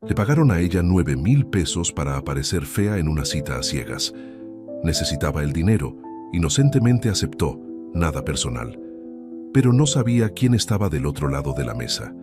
Le pagaron a ella 9,000 pesos para aparecer fea en una cita a ciegas. Necesitaba el dinero. Inocentemente aceptó, nada personal. Pero no sabía quién estaba del otro lado de la mesa.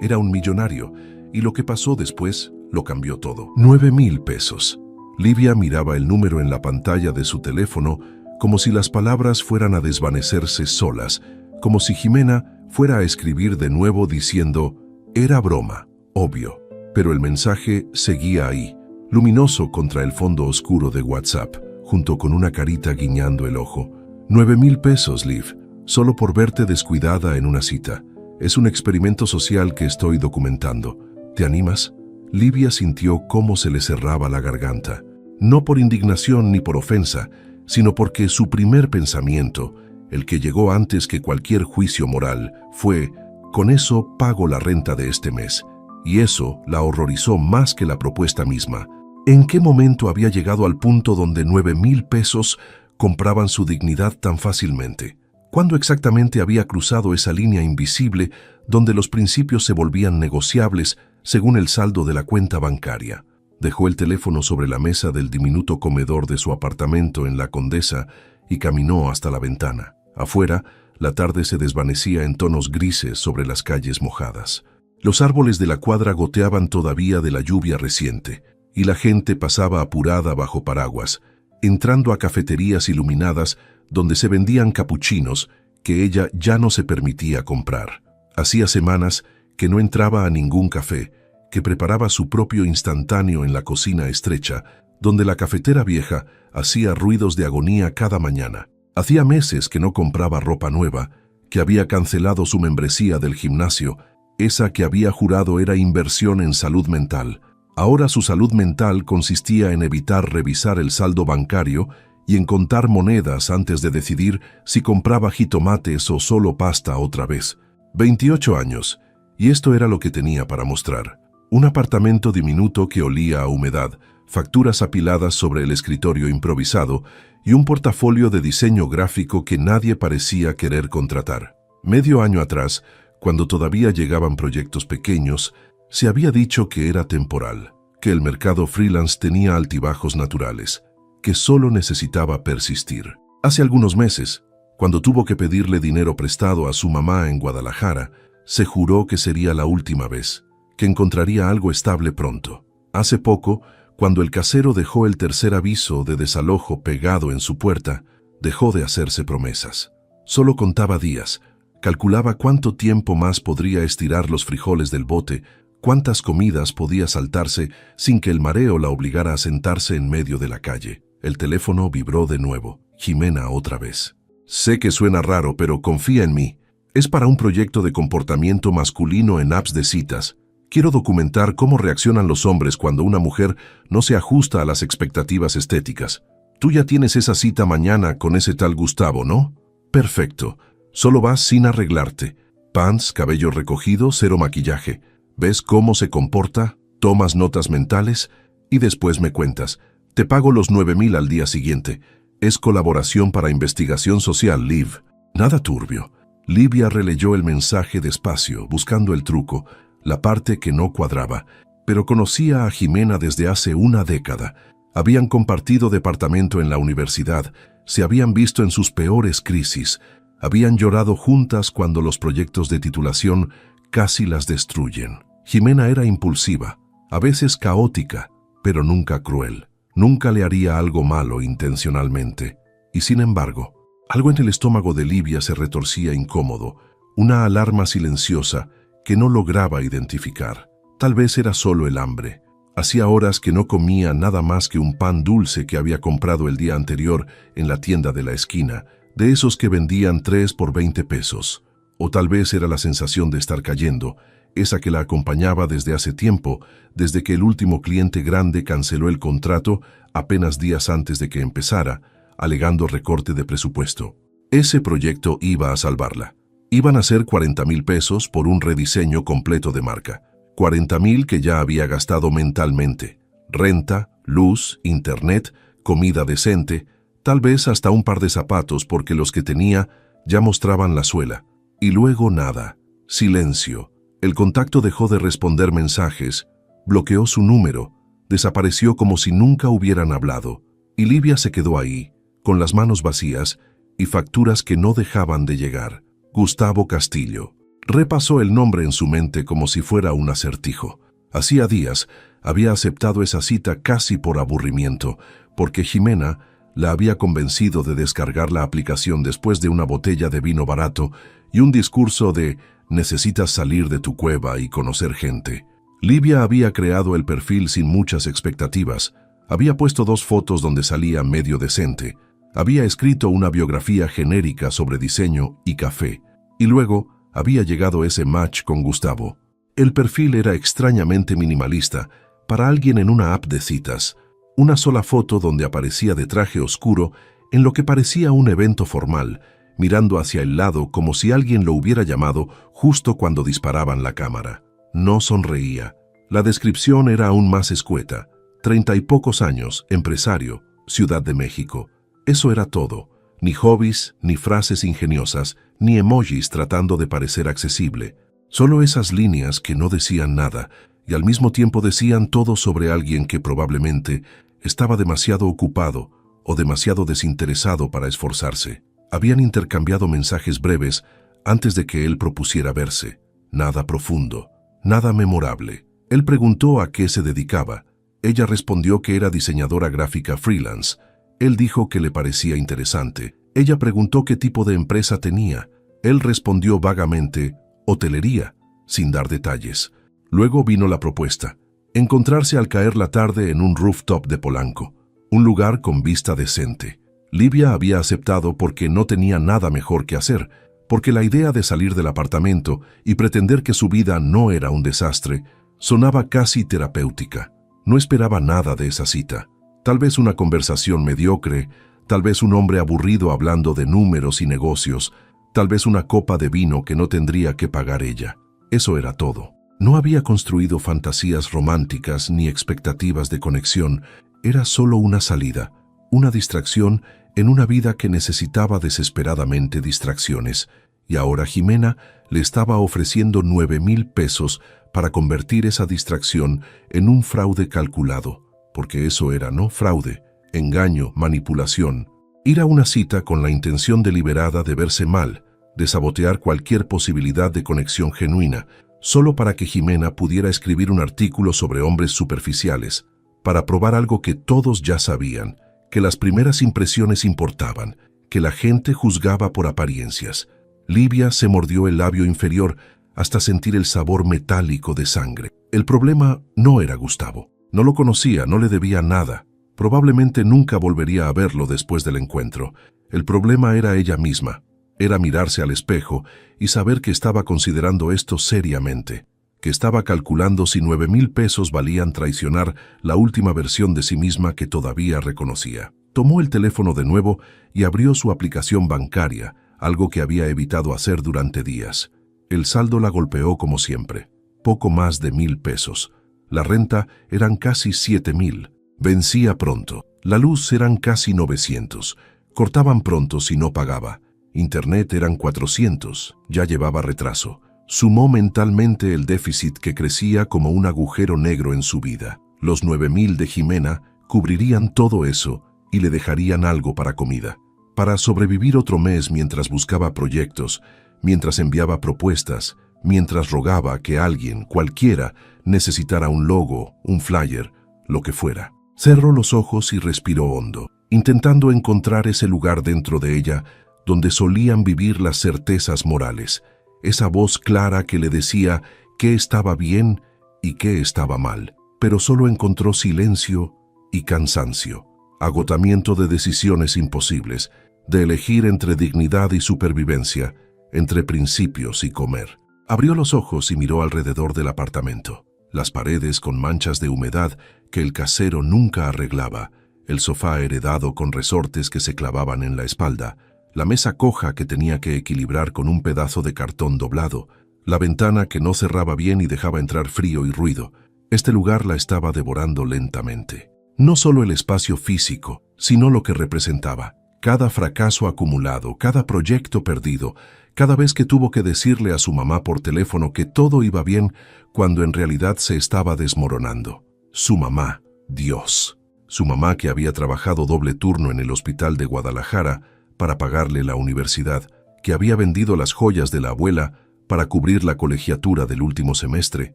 Era un millonario, y lo que pasó después lo cambió todo. 9,000 pesos. Livia miraba el número en la pantalla de su teléfono como si las palabras fueran a desvanecerse solas, como si Jimena fuera a escribir de nuevo diciendo, era broma, obvio. Pero el mensaje seguía ahí, luminoso contra el fondo oscuro de WhatsApp, junto con una carita guiñando el ojo. 9,000 pesos, Liv, solo por verte descuidada en una cita. Es un experimento social que estoy documentando. ¿Te animas? Livia sintió cómo se le cerraba la garganta. No por indignación ni por ofensa, sino porque su primer pensamiento, el que llegó antes que cualquier juicio moral, fue, con eso pago la renta de este mes. Y eso la horrorizó más que la propuesta misma. ¿En qué momento había llegado al punto donde 9,000 pesos compraban su dignidad tan fácilmente? ¿Cuándo exactamente había cruzado esa línea invisible donde los principios se volvían negociables según el saldo de la cuenta bancaria? Dejó el teléfono sobre la mesa del diminuto comedor de su apartamento en La Condesa y caminó hasta la ventana. Afuera, la tarde se desvanecía en tonos grises sobre las calles mojadas. Los árboles de la cuadra goteaban todavía de la lluvia reciente, y la gente pasaba apurada bajo paraguas, entrando a cafeterías iluminadas donde se vendían capuchinos que ella ya no se permitía comprar. Hacía semanas que no entraba a ningún café, que preparaba su propio instantáneo en la cocina estrecha, donde la cafetera vieja hacía ruidos de agonía cada mañana. Hacía meses que no compraba ropa nueva, que había cancelado su membresía del gimnasio, esa que había jurado era inversión en salud mental. Ahora su salud mental consistía en evitar revisar el saldo bancario y en contar monedas antes de decidir si compraba jitomates o solo pasta otra vez. 28 años, y esto era lo que tenía para mostrar. Un apartamento diminuto que olía a humedad, facturas apiladas sobre el escritorio improvisado y un portafolio de diseño gráfico que nadie parecía querer contratar. Medio año atrás, cuando todavía llegaban proyectos pequeños, se había dicho que era temporal, que el mercado freelance tenía altibajos naturales, que solo necesitaba persistir. Hace algunos meses, cuando tuvo que pedirle dinero prestado a su mamá en Guadalajara, se juró que sería la última vez, que encontraría algo estable pronto. Hace poco, cuando el casero dejó el tercer aviso de desalojo pegado en su puerta, dejó de hacerse promesas. Solo contaba días, calculaba cuánto tiempo más podría estirar los frijoles del bote, cuántas comidas podía saltarse sin que el mareo la obligara a sentarse en medio de la calle. El teléfono vibró de nuevo. Jimena otra vez. Sé que suena raro, pero confía en mí. Es para un proyecto de comportamiento masculino en apps de citas. Quiero documentar cómo reaccionan los hombres cuando una mujer no se ajusta a las expectativas estéticas. Tú ya tienes esa cita mañana con ese tal Gustavo, ¿no? Perfecto. Solo vas sin arreglarte. Pants, cabello recogido, cero maquillaje. ¿Ves cómo se comporta? Tomas notas mentales y después me cuentas. Te pago los 9,000 al día siguiente. Es colaboración para investigación social, Liv. Nada turbio. Livia releyó el mensaje despacio, buscando el truco, la parte que no cuadraba, pero conocía a Jimena desde hace una década. Habían compartido departamento en la universidad, se habían visto en sus peores crisis, habían llorado juntas cuando los proyectos de titulación casi las destruyen. Jimena era impulsiva, a veces caótica, pero nunca cruel. Nunca le haría algo malo intencionalmente. Y sin embargo, algo en el estómago de Livia se retorcía incómodo, una alarma silenciosa que no lograba identificar. Tal vez era solo el hambre. Hacía horas que no comía nada más que un pan dulce que había comprado el día anterior en la tienda de la esquina, de esos que vendían 3 por 20 pesos. O tal vez era la sensación de estar cayendo, esa que la acompañaba desde hace tiempo, desde que el último cliente grande canceló el contrato apenas días antes de que empezara, alegando recorte de presupuesto. Ese proyecto iba a salvarla. Iban a ser 40,000 pesos por un rediseño completo de marca. 40,000 que ya había gastado mentalmente. Renta, luz, internet, comida decente, tal vez hasta un par de zapatos porque los que tenía ya mostraban la suela. Y luego nada. Silencio. El contacto dejó de responder mensajes. bloqueó su número, desapareció como si nunca hubieran hablado, y Livia se quedó ahí, con las manos vacías y facturas que no dejaban de llegar. Gustavo Castillo. Repasó el nombre en su mente como si fuera un acertijo. Hacía días había aceptado esa cita casi por aburrimiento, porque Jimena la había convencido de descargar la aplicación después de una botella de vino barato y un discurso de «necesitas salir de tu cueva y conocer gente». Livia había creado el perfil sin muchas expectativas, había puesto 2 fotos donde salía medio decente, había escrito una biografía genérica sobre diseño y café, y luego había llegado ese match con Gustavo. El perfil era extrañamente minimalista para alguien en una app de citas. Una sola foto donde aparecía de traje oscuro en lo que parecía un evento formal, mirando hacia el lado como si alguien lo hubiera llamado justo cuando disparaban la cámara. No sonreía. La descripción era aún más escueta. 30 y pocos años, empresario, Ciudad de México. Eso era todo. Ni hobbies, ni frases ingeniosas, ni emojis tratando de parecer accesible. Solo esas líneas que no decían nada y al mismo tiempo decían todo sobre alguien que probablemente estaba demasiado ocupado o demasiado desinteresado para esforzarse. Habían intercambiado mensajes breves antes de que él propusiera verse. Nada profundo, nada memorable. Él preguntó a qué se dedicaba. Ella respondió que era diseñadora gráfica freelance. Él dijo que le parecía interesante. Ella preguntó qué tipo de empresa tenía. Él respondió vagamente, hotelería, sin dar detalles. Luego vino la propuesta. Encontrarse al caer la tarde en un rooftop de Polanco, un lugar con vista decente. Livia había aceptado porque no tenía nada mejor que hacer, porque la idea de salir del apartamento y pretender que su vida no era un desastre sonaba casi terapéutica. No esperaba nada de esa cita. Tal vez una conversación mediocre, tal vez un hombre aburrido hablando de números y negocios, tal vez una copa de vino que no tendría que pagar ella. Eso era todo. No había construido fantasías románticas ni expectativas de conexión. Era solo una salida, una distracción en una vida que necesitaba desesperadamente distracciones. Y ahora Jimena le estaba ofreciendo 9,000 pesos para convertir esa distracción en un fraude calculado. Porque eso era, ¿no? Fraude, engaño, manipulación. Ir a una cita con la intención deliberada de verse mal, de sabotear cualquier posibilidad de conexión genuina, solo para que Jimena pudiera escribir un artículo sobre hombres superficiales, para probar algo que todos ya sabían, que las primeras impresiones importaban, que la gente juzgaba por apariencias. Livia se mordió el labio inferior hasta sentir el sabor metálico de sangre. El problema no era Gustavo. No lo conocía, no le debía nada. Probablemente nunca volvería a verlo después del encuentro. El problema era ella misma. Era mirarse al espejo y saber que estaba considerando esto seriamente, que estaba calculando si 9,000 pesos valían traicionar la última versión de sí misma que todavía reconocía. Tomó el teléfono de nuevo y abrió su aplicación bancaria, algo que había evitado hacer durante días. El saldo la golpeó como siempre, poco más de 1,000 pesos. La renta eran casi 7,000. Vencía pronto. La luz eran casi 900. Cortaban pronto si no pagaba. Internet eran 400. Ya llevaba retraso. Sumó mentalmente el déficit que crecía como un agujero negro en su vida. Los 9,000 de Jimena cubrirían todo eso y le dejarían algo para comida. Para sobrevivir otro mes mientras buscaba proyectos, mientras enviaba propuestas, mientras rogaba que alguien, cualquiera, necesitara un logo, un flyer, lo que fuera. Cerró los ojos y respiró hondo, intentando encontrar ese lugar dentro de ella donde solían vivir las certezas morales, esa voz clara que le decía qué estaba bien y qué estaba mal. Pero solo encontró silencio y cansancio, agotamiento de decisiones imposibles, de elegir entre dignidad y supervivencia, entre principios y comer. Abrió los ojos y miró alrededor del apartamento. Las paredes con manchas de humedad que el casero nunca arreglaba, el sofá heredado con resortes que se clavaban en la espalda, la mesa coja que tenía que equilibrar con un pedazo de cartón doblado, la ventana que no cerraba bien y dejaba entrar frío y ruido. Este lugar la estaba devorando lentamente. No solo el espacio físico, sino lo que representaba. Cada fracaso acumulado, cada proyecto perdido, cada vez que tuvo que decirle a su mamá por teléfono que todo iba bien cuando en realidad se estaba desmoronando. Su mamá, Dios. Su mamá, que había trabajado doble turno en el hospital de Guadalajara para pagarle la universidad, que había vendido las joyas de la abuela para cubrir la colegiatura del último semestre,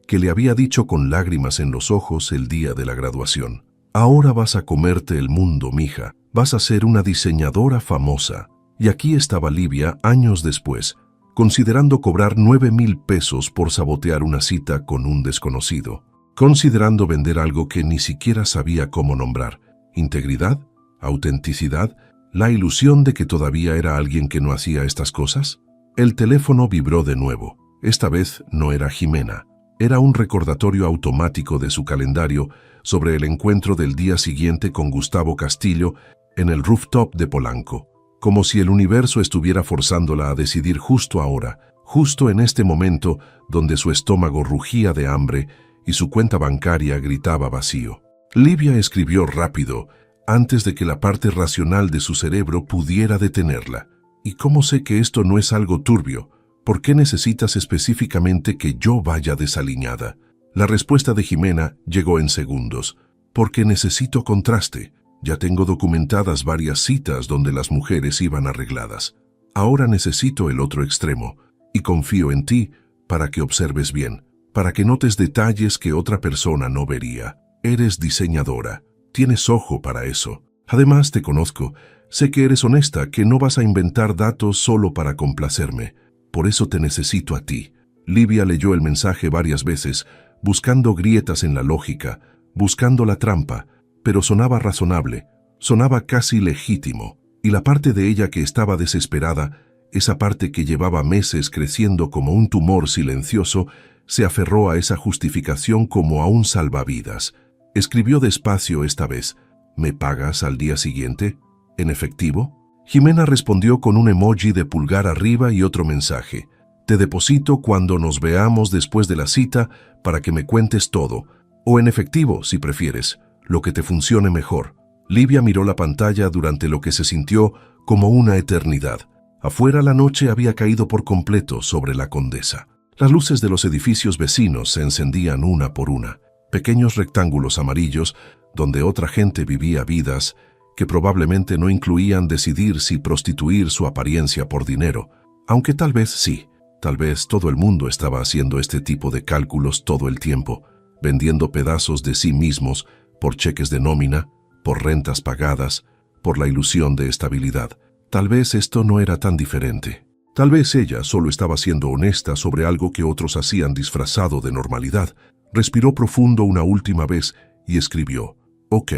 que le había dicho con lágrimas en los ojos el día de la graduación: ahora vas a comerte el mundo, mija, vas a ser una diseñadora famosa. Y aquí estaba Livia, años después, considerando cobrar 9,000 pesos por sabotear una cita con un desconocido, considerando vender algo que ni siquiera sabía cómo nombrar. ¿Integridad? ¿Autenticidad? ¿La ilusión de que todavía era alguien que no hacía estas cosas? El teléfono vibró de nuevo. Esta vez no era Jimena. Era un recordatorio automático de su calendario sobre el encuentro del día siguiente con Gustavo Castillo en el rooftop de Polanco, como si el universo estuviera forzándola a decidir justo ahora, justo en este momento donde su estómago rugía de hambre y su cuenta bancaria gritaba vacío. Livia escribió rápido, antes de que la parte racional de su cerebro pudiera detenerla. ¿Y cómo sé que esto no es algo turbio? ¿Por qué necesitas específicamente que yo vaya desaliñada? La respuesta de Jimena llegó en segundos. Porque necesito contraste. Ya tengo documentadas varias citas donde las mujeres iban arregladas. Ahora necesito el otro extremo, y confío en ti para que observes bien, para que notes detalles que otra persona no vería. Eres diseñadora, tienes ojo para eso. Además te conozco, sé que eres honesta, que no vas a inventar datos solo para complacerme. Por eso te necesito a ti. Livia leyó el mensaje varias veces, buscando grietas en la lógica, buscando la trampa, pero sonaba razonable, sonaba casi legítimo, y la parte de ella que estaba desesperada, esa parte que llevaba meses creciendo como un tumor silencioso, se aferró a esa justificación como a un salvavidas. Escribió despacio esta vez: ¿me pagas al día siguiente? ¿En efectivo? Jimena respondió con un emoji de pulgar arriba y otro mensaje: te deposito cuando nos veamos después de la cita para que me cuentes todo, o en efectivo si prefieres, lo que te funcione mejor. Livia miró la pantalla durante lo que se sintió como una eternidad. Afuera la noche había caído por completo sobre la Condesa. Las luces de los edificios vecinos se encendían una por una, pequeños rectángulos amarillos donde otra gente vivía vidas que probablemente no incluían decidir si prostituir su apariencia por dinero, aunque tal vez sí, tal vez todo el mundo estaba haciendo este tipo de cálculos todo el tiempo, vendiendo pedazos de sí mismos por cheques de nómina, por rentas pagadas, por la ilusión de estabilidad. Tal vez esto no era tan diferente. Tal vez ella solo estaba siendo honesta sobre algo que otros hacían disfrazado de normalidad. Respiró profundo una última vez y escribió: ok,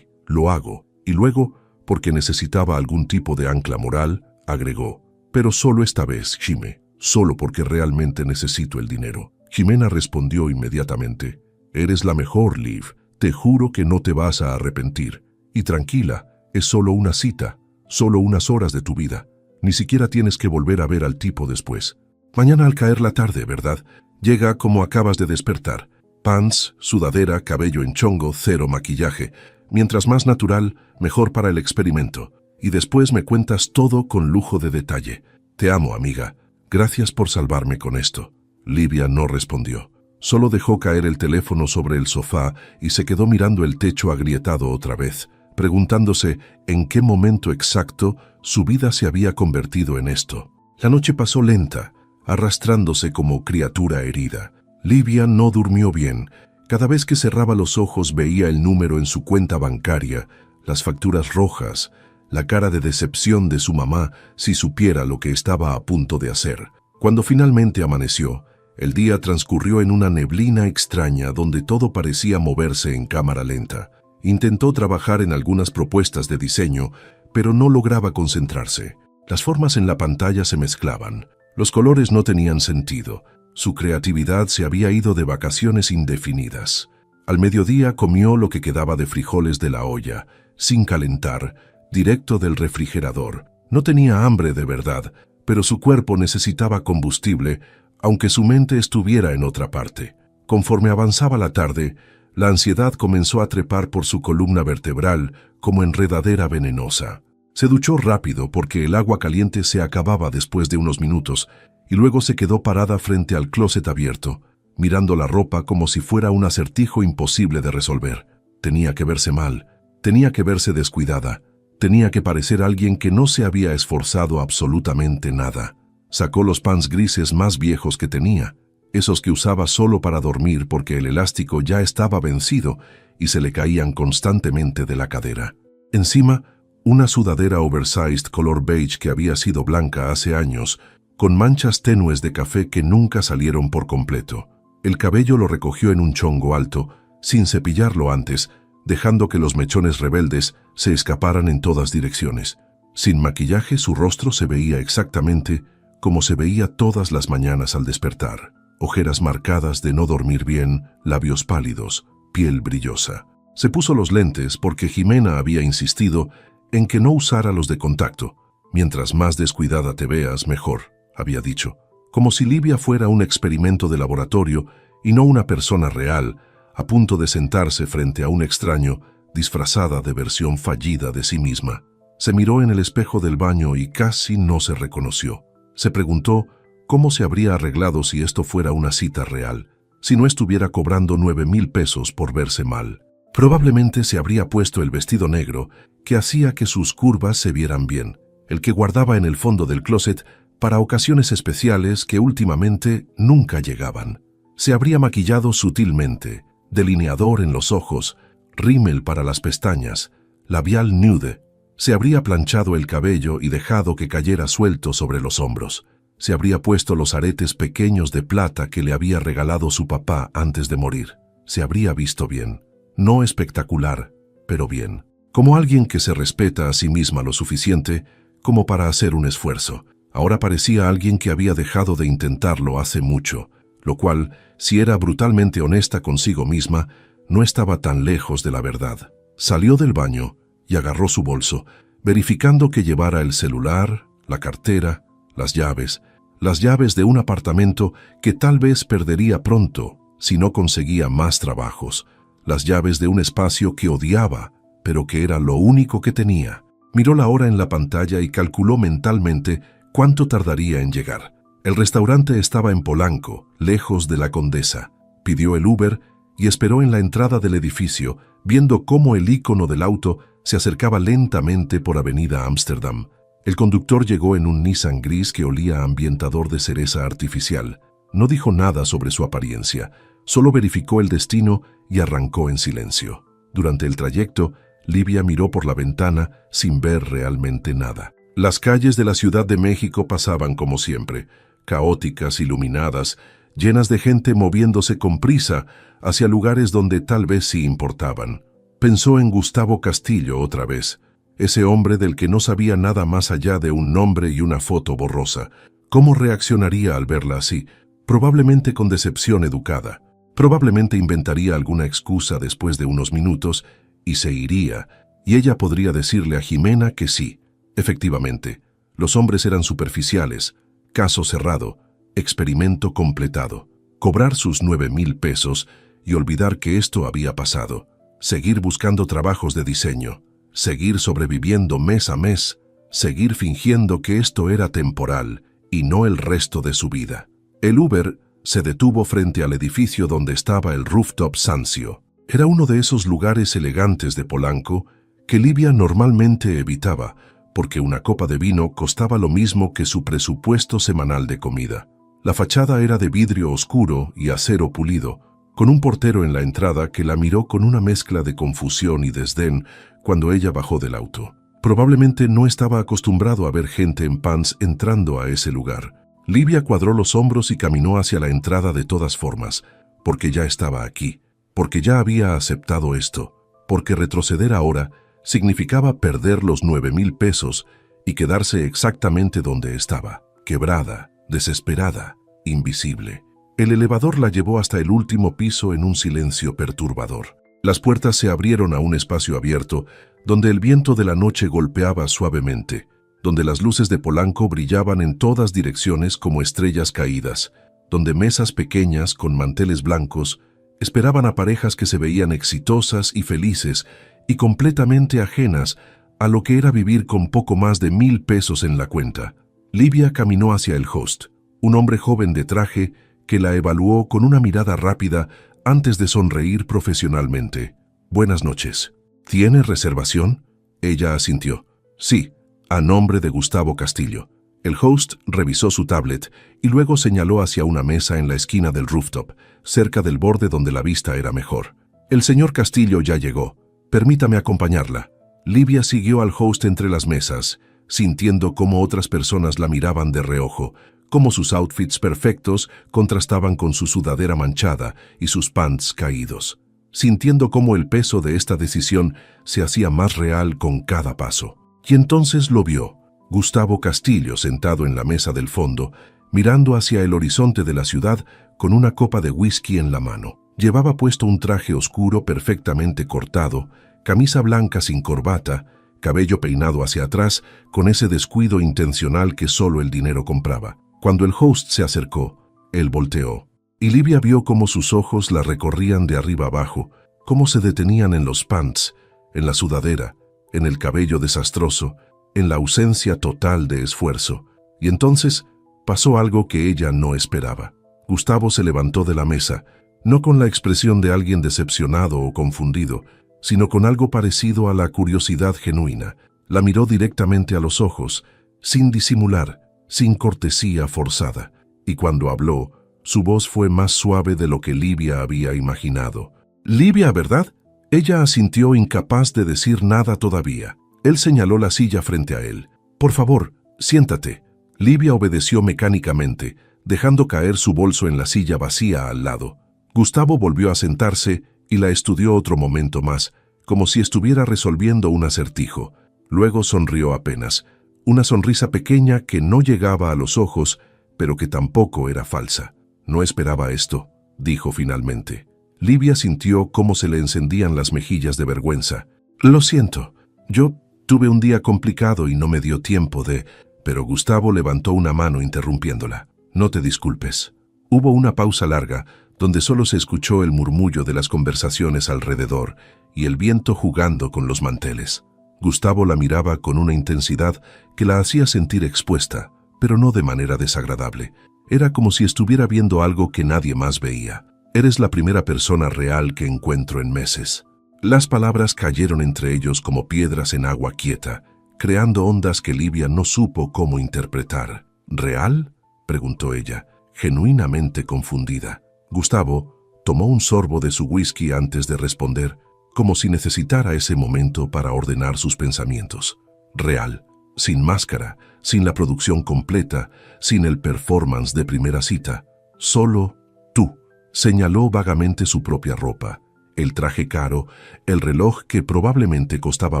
lo hago. Y luego, porque necesitaba algún tipo de ancla moral, agregó: pero solo esta vez, Jime, solo porque realmente necesito el dinero. Jimena respondió inmediatamente: eres la mejor, Liv. Te juro que no te vas a arrepentir. Y tranquila, es solo una cita, solo unas horas de tu vida. Ni siquiera tienes que volver a ver al tipo después. Mañana al caer la tarde, ¿verdad? Llega como acabas de despertar. Pants, sudadera, cabello en chongo, cero maquillaje. Mientras más natural, mejor para el experimento. Y después me cuentas todo con lujo de detalle. Te amo, amiga. Gracias por salvarme con esto. Livia no respondió. Solo dejó caer el teléfono sobre el sofá y se quedó mirando el techo agrietado otra vez, preguntándose en qué momento exacto su vida se había convertido en esto. La noche pasó lenta, arrastrándose como criatura herida. Livia no durmió bien. Cada vez que cerraba los ojos veía el número en su cuenta bancaria, las facturas rojas, la cara de decepción de su mamá si supiera lo que estaba a punto de hacer. Cuando finalmente amaneció, el día transcurrió en una neblina extraña donde todo parecía moverse en cámara lenta. Intentó trabajar en algunas propuestas de diseño, pero no lograba concentrarse. Las formas en la pantalla se mezclaban. Los colores no tenían sentido. Su creatividad se había ido de vacaciones indefinidas. Al mediodía comió lo que quedaba de frijoles de la olla, sin calentar, directo del refrigerador. No tenía hambre de verdad, pero su cuerpo necesitaba combustible, aunque su mente estuviera en otra parte. Conforme avanzaba la tarde, la ansiedad comenzó a trepar por su columna vertebral como enredadera venenosa. Se duchó rápido porque el agua caliente se acababa después de unos minutos y luego se quedó parada frente al closet abierto, mirando la ropa como si fuera un acertijo imposible de resolver. Tenía que verse mal, tenía que verse descuidada, tenía que parecer alguien que no se había esforzado absolutamente nada. Sacó los pants grises más viejos que tenía, esos que usaba solo para dormir porque el elástico ya estaba vencido y se le caían constantemente de la cadera. Encima, una sudadera oversized color beige que había sido blanca hace años, con manchas tenues de café que nunca salieron por completo. El cabello lo recogió en un chongo alto, sin cepillarlo antes, dejando que los mechones rebeldes se escaparan en todas direcciones. Sin maquillaje, su rostro se veía exactamente como se veía todas las mañanas al despertar. Ojeras marcadas de no dormir bien, labios pálidos, piel brillosa. Se puso los lentes porque Jimena había insistido en que no usara los de contacto. Mientras más descuidada te veas, mejor, había dicho. Como si Livia fuera un experimento de laboratorio y no una persona real, a punto de sentarse frente a un extraño, disfrazada de versión fallida de sí misma. Se miró en el espejo del baño y casi no se reconoció. Se preguntó cómo se habría arreglado si esto fuera una cita real, si no estuviera cobrando 9,000 pesos por verse mal. Probablemente se habría puesto el vestido negro que hacía que sus curvas se vieran bien, el que guardaba en el fondo del closet para ocasiones especiales que últimamente nunca llegaban. Se habría maquillado sutilmente, delineador en los ojos, rímel para las pestañas, labial nude. Se habría planchado el cabello y dejado que cayera suelto sobre los hombros. Se habría puesto los aretes pequeños de plata que le había regalado su papá antes de morir. Se habría visto bien. No espectacular, pero bien. Como alguien que se respeta a sí misma lo suficiente como para hacer un esfuerzo. Ahora parecía alguien que había dejado de intentarlo hace mucho, lo cual, si era brutalmente honesta consigo misma, no estaba tan lejos de la verdad. Salió del baño y agarró su bolso, verificando que llevara el celular, la cartera, las llaves de un apartamento que tal vez perdería pronto si no conseguía más trabajos, las llaves de un espacio que odiaba, pero que era lo único que tenía. Miró la hora en la pantalla y calculó mentalmente cuánto tardaría en llegar. El restaurante estaba en Polanco, lejos de la Condesa. Pidió el Uber y esperó en la entrada del edificio, viendo cómo el icono del auto se acercaba lentamente por Avenida Ámsterdam. El conductor llegó en un Nissan gris que olía a ambientador de cereza artificial. No dijo nada sobre su apariencia, solo verificó el destino y arrancó en silencio. Durante el trayecto, Livia miró por la ventana sin ver realmente nada. Las calles de la Ciudad de México pasaban como siempre, caóticas, iluminadas, llenas de gente moviéndose con prisa hacia lugares donde tal vez sí importaban. Pensó en Gustavo Castillo otra vez, ese hombre del que no sabía nada más allá de un nombre y una foto borrosa. ¿Cómo reaccionaría al verla así? Probablemente con decepción educada. Probablemente inventaría alguna excusa después de unos minutos y se iría, y ella podría decirle a Jimena que sí. Efectivamente, los hombres eran superficiales. Caso cerrado, experimento completado. Cobrar sus 9,000 pesos y olvidar que esto había pasado. Seguir buscando trabajos de diseño. Seguir sobreviviendo mes a mes. Seguir fingiendo que esto era temporal y no el resto de su vida. El Uber se detuvo frente al edificio donde estaba el Rooftop Sanzio. Era uno de esos lugares elegantes de Polanco que Livia normalmente evitaba, porque una copa de vino costaba lo mismo que su presupuesto semanal de comida. La fachada era de vidrio oscuro y acero pulido, con un portero en la entrada que la miró con una mezcla de confusión y desdén cuando ella bajó del auto. Probablemente no estaba acostumbrado a ver gente en pants entrando a ese lugar. Livia cuadró los hombros y caminó hacia la entrada de todas formas, porque ya estaba aquí, porque ya había aceptado esto, porque retroceder ahora significaba perder los 9,000 pesos y quedarse exactamente donde estaba, quebrada, desesperada, invisible. El elevador la llevó hasta el último piso en un silencio perturbador. Las puertas se abrieron a un espacio abierto donde el viento de la noche golpeaba suavemente, donde las luces de Polanco brillaban en todas direcciones como estrellas caídas, donde mesas pequeñas con manteles blancos esperaban a parejas que se veían exitosas y felices y completamente ajenas a lo que era vivir con poco más de 1,000 pesos en la cuenta. Livia caminó hacia el host, un hombre joven de traje que la evaluó con una mirada rápida antes de sonreír profesionalmente. «Buenas noches. ¿Tiene reservación?». Ella asintió. «Sí, a nombre de Gustavo Castillo». El host revisó su tablet y luego señaló hacia una mesa en la esquina del rooftop, cerca del borde donde la vista era mejor. «El señor Castillo ya llegó. Permítame acompañarla». Livia siguió al host entre las mesas, sintiendo cómo otras personas la miraban de reojo, cómo sus outfits perfectos contrastaban con su sudadera manchada y sus pants caídos, sintiendo cómo el peso de esta decisión se hacía más real con cada paso. Y entonces lo vio, Gustavo Castillo sentado en la mesa del fondo, mirando hacia el horizonte de la ciudad con una copa de whisky en la mano. Llevaba puesto un traje oscuro perfectamente cortado, camisa blanca sin corbata, cabello peinado hacia atrás con ese descuido intencional que solo el dinero compraba. Cuando el host se acercó, él volteó, y Livia vio cómo sus ojos la recorrían de arriba abajo, cómo se detenían en los pants, en la sudadera, en el cabello desastroso, en la ausencia total de esfuerzo. Y entonces pasó algo que ella no esperaba. Gustavo se levantó de la mesa, no con la expresión de alguien decepcionado o confundido, sino con algo parecido a la curiosidad genuina. La miró directamente a los ojos, sin disimular, sin cortesía forzada, y cuando habló, su voz fue más suave de lo que Livia había imaginado. «Livia, ¿verdad?». Ella asintió, incapaz de decir nada todavía. Él señaló la silla frente a él. «Por favor, siéntate». Livia obedeció mecánicamente, dejando caer su bolso en la silla vacía al lado. Gustavo volvió a sentarse y la estudió otro momento más, como si estuviera resolviendo un acertijo. Luego sonrió apenas, una sonrisa pequeña que no llegaba a los ojos, pero que tampoco era falsa. «No esperaba esto», dijo finalmente. Livia sintió cómo se le encendían las mejillas de vergüenza. «Lo siento, yo tuve un día complicado y no me dio tiempo de...». Pero Gustavo levantó una mano interrumpiéndola. «No te disculpes». Hubo una pausa larga, donde solo se escuchó el murmullo de las conversaciones alrededor y el viento jugando con los manteles. Gustavo la miraba con una intensidad que la hacía sentir expuesta, pero no de manera desagradable. Era como si estuviera viendo algo que nadie más veía. «Eres la primera persona real que encuentro en meses». Las palabras cayeron entre ellos como piedras en agua quieta, creando ondas que Livia no supo cómo interpretar. «¿Real?», preguntó ella, genuinamente confundida. Gustavo tomó un sorbo de su whisky antes de responder, como si necesitara ese momento para ordenar sus pensamientos. «Real, sin máscara, sin la producción completa, sin el performance de primera cita. Solo tú». Señaló vagamente su propia ropa, el traje caro, el reloj que probablemente costaba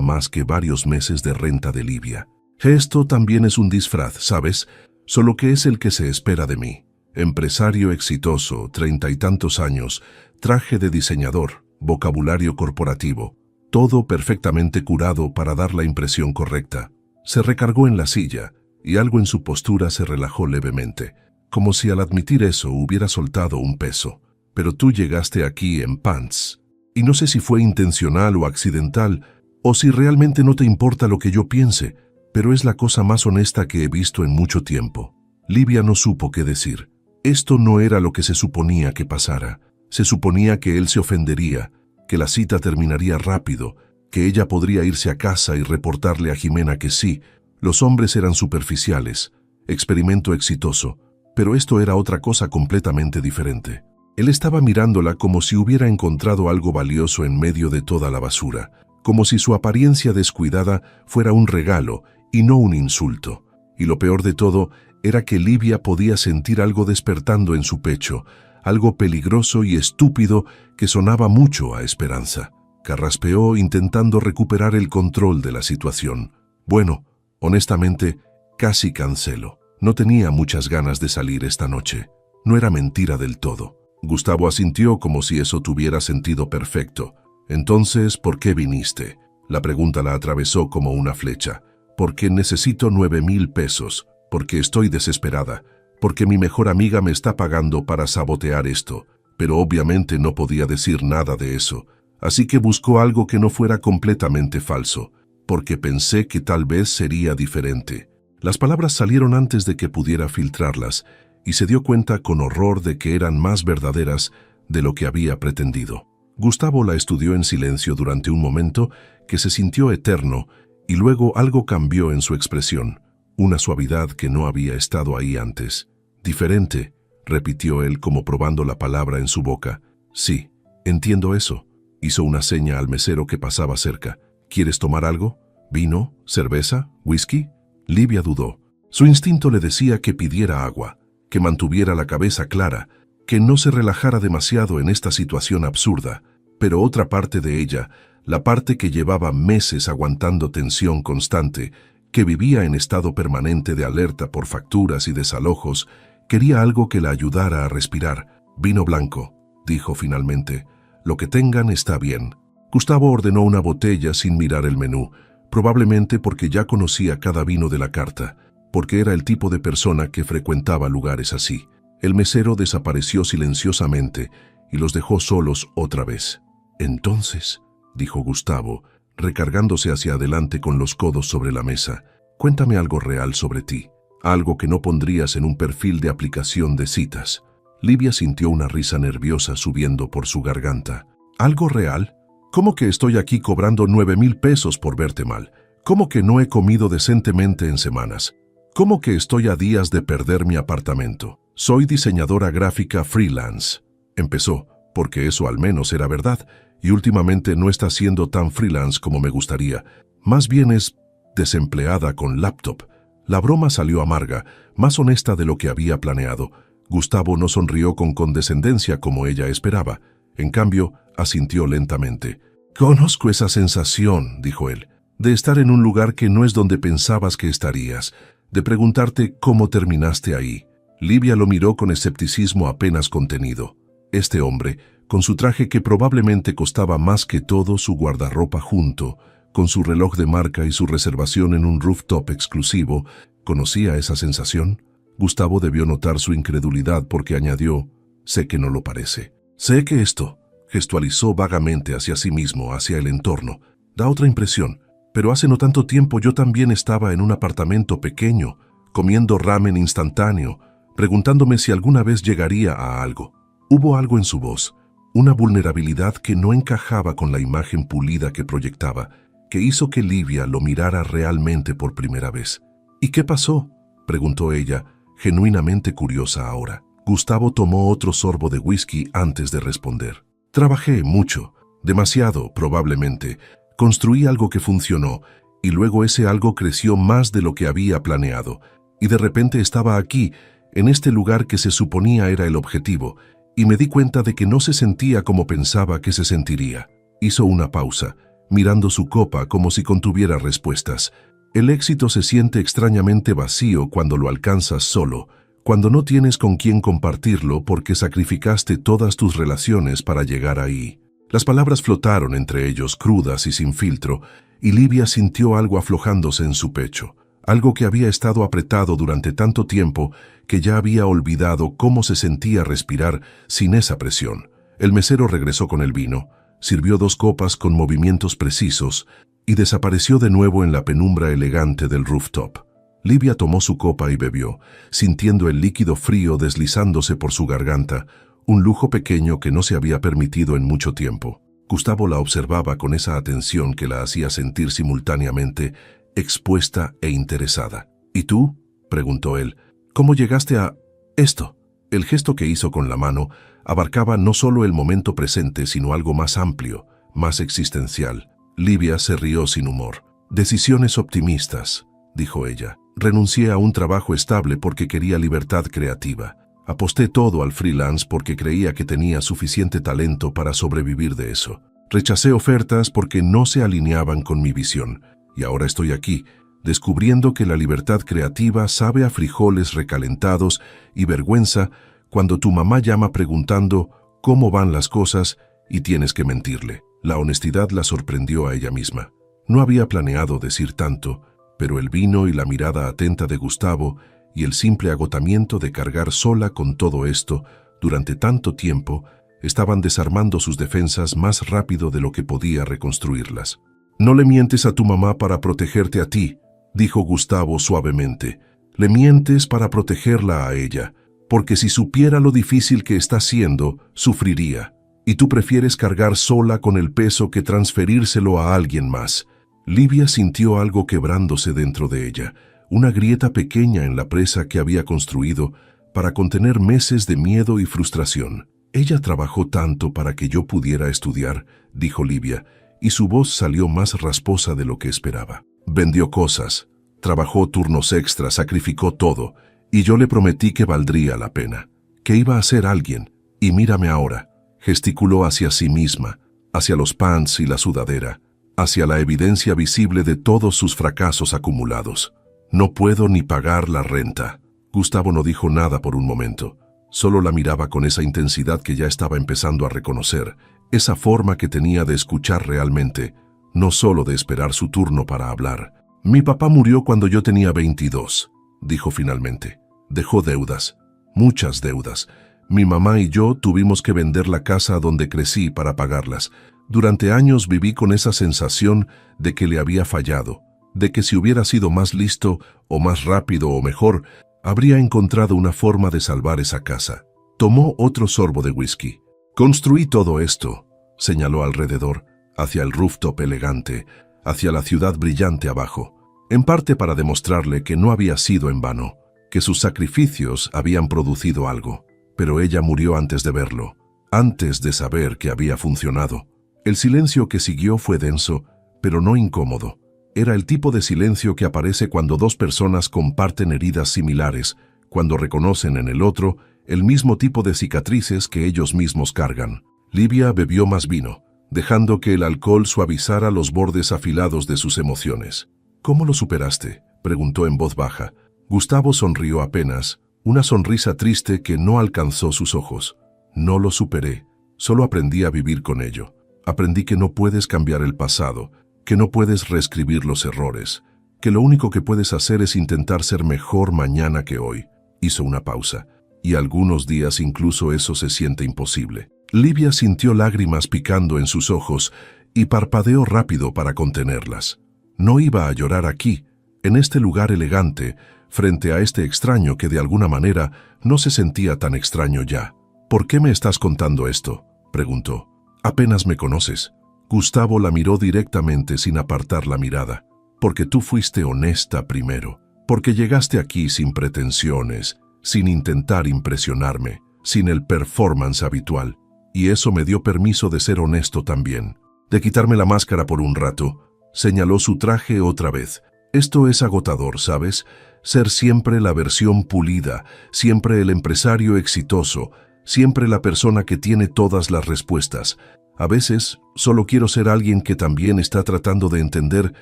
más que varios meses de renta de Livia. «Esto también es un disfraz, ¿sabes? Solo que es el que se espera de mí. Empresario exitoso, 30 y tantos años, traje de diseñador, vocabulario corporativo, todo perfectamente curado para dar la impresión correcta». Se recargó en la silla y algo en su postura se relajó levemente, como si al admitir eso hubiera soltado un peso. «Pero tú llegaste aquí en pants. Y no sé si fue intencional o accidental, o si realmente no te importa lo que yo piense, pero es la cosa más honesta que he visto en mucho tiempo». Livia no supo qué decir. Esto no era lo que se suponía que pasara. Se suponía que él se ofendería, que la cita terminaría rápido, que ella podría irse a casa y reportarle a Jimena que sí, los hombres eran superficiales, experimento exitoso, pero esto era otra cosa completamente diferente. Él estaba mirándola como si hubiera encontrado algo valioso en medio de toda la basura, como si su apariencia descuidada fuera un regalo y no un insulto. Y lo peor de todo era que Livia podía sentir algo despertando en su pecho, algo peligroso y estúpido que sonaba mucho a esperanza. Carraspeó intentando recuperar el control de la situación. «Bueno, honestamente, casi cancelo. No tenía muchas ganas de salir esta noche. No era mentira del todo». Gustavo asintió como si eso tuviera sentido perfecto. «Entonces, ¿por qué viniste?». La pregunta la atravesó como una flecha. «Porque necesito 9,000 pesos. Porque estoy desesperada. Porque mi mejor amiga me está pagando para sabotear esto». Pero obviamente no podía decir nada de eso. Así que buscó algo que no fuera completamente falso. porque pensé que tal vez sería diferente. Las palabras salieron antes de que pudiera filtrarlas, y se dio cuenta con horror de que eran más verdaderas de lo que había pretendido. Gustavo la estudió en silencio durante un momento que se sintió eterno, y luego algo cambió en su expresión, una suavidad que no había estado ahí antes. «Diferente», repitió él como probando la palabra en su boca. «Sí, entiendo eso». Hizo una seña al mesero que pasaba cerca. «¿Quieres tomar algo? ¿Vino? ¿Cerveza? ¿Whisky?» Livia dudó. Su instinto le decía que pidiera agua, que mantuviera la cabeza clara, que no se relajara demasiado en esta situación absurda, pero otra parte de ella, la parte que llevaba meses aguantando tensión constante, que vivía en estado permanente de alerta por facturas y desalojos, quería algo que la ayudara a respirar. «Vino blanco», dijo finalmente. «Lo que tengan está bien». Gustavo ordenó una botella sin mirar el menú, probablemente porque ya conocía cada vino de la carta, porque era el tipo de persona que frecuentaba lugares así. El mesero desapareció silenciosamente y los dejó solos otra vez. «Entonces», dijo Gustavo, recargándose hacia adelante con los codos sobre la mesa, «cuéntame algo real sobre ti, algo que no pondrías en un perfil de aplicación de citas». Livia sintió una risa nerviosa subiendo por su garganta. «¿Algo real? ¿Cómo que estoy aquí cobrando 9,000 pesos por verte mal? ¿Cómo que no he comido decentemente en semanas? ¿Cómo que estoy a días de perder mi apartamento? Soy diseñadora gráfica freelance». Empezó, porque eso al menos era verdad, y últimamente no está siendo tan freelance como me gustaría. Más bien es desempleada con laptop. La broma salió amarga, más honesta de lo que había planeado. Gustavo no sonrió con condescendencia como ella esperaba. En cambio, asintió lentamente. «Conozco esa sensación», dijo él, «de estar en un lugar que no es donde pensabas que estarías, de preguntarte cómo terminaste ahí». Livia lo miró con escepticismo apenas contenido. Este hombre, con su traje que probablemente costaba más que todo su guardarropa junto, con su reloj de marca y su reservación en un rooftop exclusivo, ¿conocía esa sensación? Gustavo debió notar su incredulidad porque añadió, «Sé que no lo parece. Sé que esto», gestualizó vagamente hacia sí mismo, hacia el entorno, «da otra impresión, pero hace no tanto tiempo yo también estaba en un apartamento pequeño, comiendo ramen instantáneo, preguntándome si alguna vez llegaría a algo». Hubo algo en su voz, una vulnerabilidad que no encajaba con la imagen pulida que proyectaba, que hizo que Livia lo mirara realmente por primera vez. «¿Y qué pasó?», preguntó ella, genuinamente curiosa ahora. Gustavo tomó otro sorbo de whisky antes de responder. «Trabajé mucho, demasiado probablemente. Construí algo que funcionó, y luego ese algo creció más de lo que había planeado. Y de repente estaba aquí, en este lugar que se suponía era el objetivo, y me di cuenta de que no se sentía como pensaba que se sentiría». Hizo una pausa, mirando su copa como si contuviera respuestas. El éxito se siente extrañamente vacío cuando lo alcanzas solo, cuando no tienes con quién compartirlo porque sacrificaste todas tus relaciones para llegar ahí. Las palabras flotaron entre ellos, crudas y sin filtro, y Livia sintió algo aflojándose en su pecho, algo que había estado apretado durante tanto tiempo que ya había olvidado cómo se sentía respirar sin esa presión. El mesero regresó con el vino, sirvió 2 copas con movimientos precisos y desapareció de nuevo en la penumbra elegante del rooftop. Livia tomó su copa y bebió, sintiendo el líquido frío deslizándose por su garganta, un lujo pequeño que no se había permitido en mucho tiempo. Gustavo la observaba con esa atención que la hacía sentir simultáneamente expuesta e interesada. «¿Y tú?», preguntó él. «¿Cómo llegaste a esto?». El gesto que hizo con la mano abarcaba no solo el momento presente, sino algo más amplio, más existencial. Livia se rió sin humor. «Decisiones optimistas», dijo ella. «Renuncié a un trabajo estable porque quería libertad creativa. Aposté todo al freelance porque creía que tenía suficiente talento para sobrevivir de eso. Rechacé ofertas porque no se alineaban con mi visión. Y ahora estoy aquí, descubriendo que la libertad creativa sabe a frijoles recalentados y vergüenza cuando tu mamá llama preguntando cómo van las cosas y tienes que mentirle». La honestidad la sorprendió a ella misma. No había planeado decir tanto, pero el vino y la mirada atenta de Gustavo y el simple agotamiento de cargar sola con todo esto durante tanto tiempo estaban desarmando sus defensas más rápido de lo que podía reconstruirlas. No le mientes a tu mamá para protegerte a ti, dijo Gustavo suavemente. Le mientes para protegerla a ella, porque si supiera lo difícil que está siendo, sufriría. Y tú prefieres cargar sola con el peso que transferírselo a alguien más. Livia sintió algo quebrándose dentro de ella, una grieta pequeña en la presa que había construido para contener meses de miedo y frustración. Ella trabajó tanto para que yo pudiera estudiar, dijo Livia, y su voz salió más rasposa de lo que esperaba. Vendió cosas, trabajó turnos extras, sacrificó todo, y yo le prometí que valdría la pena, que iba a ser alguien, y mírame ahora. Gesticuló hacia sí misma, hacia los pants y la sudadera, hacia la evidencia visible de todos sus fracasos acumulados. No puedo ni pagar la renta. Gustavo no dijo nada por un momento. Solo la miraba con esa intensidad que ya estaba empezando a reconocer, esa forma que tenía de escuchar realmente, no solo de esperar su turno para hablar. Mi papá murió cuando yo tenía 22, dijo finalmente. Dejó deudas, muchas deudas. Mi mamá y yo tuvimos que vender la casa donde crecí para pagarlas. Durante años viví con esa sensación de que le había fallado, de que si hubiera sido más listo o más rápido o mejor, habría encontrado una forma de salvar esa casa. Tomó otro sorbo de whisky. Construí todo esto, señaló alrededor, hacia el rooftop elegante, hacia la ciudad brillante abajo, en parte para demostrarle que no había sido en vano, que sus sacrificios habían producido algo. Pero ella murió antes de verlo, antes de saber que había funcionado. El silencio que siguió fue denso, pero no incómodo. Era el tipo de silencio que aparece cuando dos personas comparten heridas similares, cuando reconocen en el otro el mismo tipo de cicatrices que ellos mismos cargan. Livia bebió más vino, dejando que el alcohol suavizara los bordes afilados de sus emociones. ¿Cómo lo superaste?, preguntó en voz baja. Gustavo sonrió apenas, una sonrisa triste que no alcanzó sus ojos. No lo superé, solo aprendí a vivir con ello. Aprendí que no puedes cambiar el pasado, que no puedes reescribir los errores, que lo único que puedes hacer es intentar ser mejor mañana que hoy. Hizo una pausa, y algunos días incluso eso se siente imposible. Livia sintió lágrimas picando en sus ojos y parpadeó rápido para contenerlas. No iba a llorar aquí, en este lugar elegante, frente a este extraño que de alguna manera no se sentía tan extraño ya. ¿Por qué me estás contando esto?, preguntó. Apenas me conoces. Gustavo la miró directamente sin apartar la mirada. Porque tú fuiste honesta primero. Porque llegaste aquí sin pretensiones, sin intentar impresionarme, sin el performance habitual. Y eso me dio permiso de ser honesto también. De quitarme la máscara por un rato. Señaló su traje otra vez. Esto es agotador, ¿sabes? Ser siempre la versión pulida, siempre el empresario exitoso, siempre la persona que tiene todas las respuestas. A veces, solo quiero ser alguien que también está tratando de entender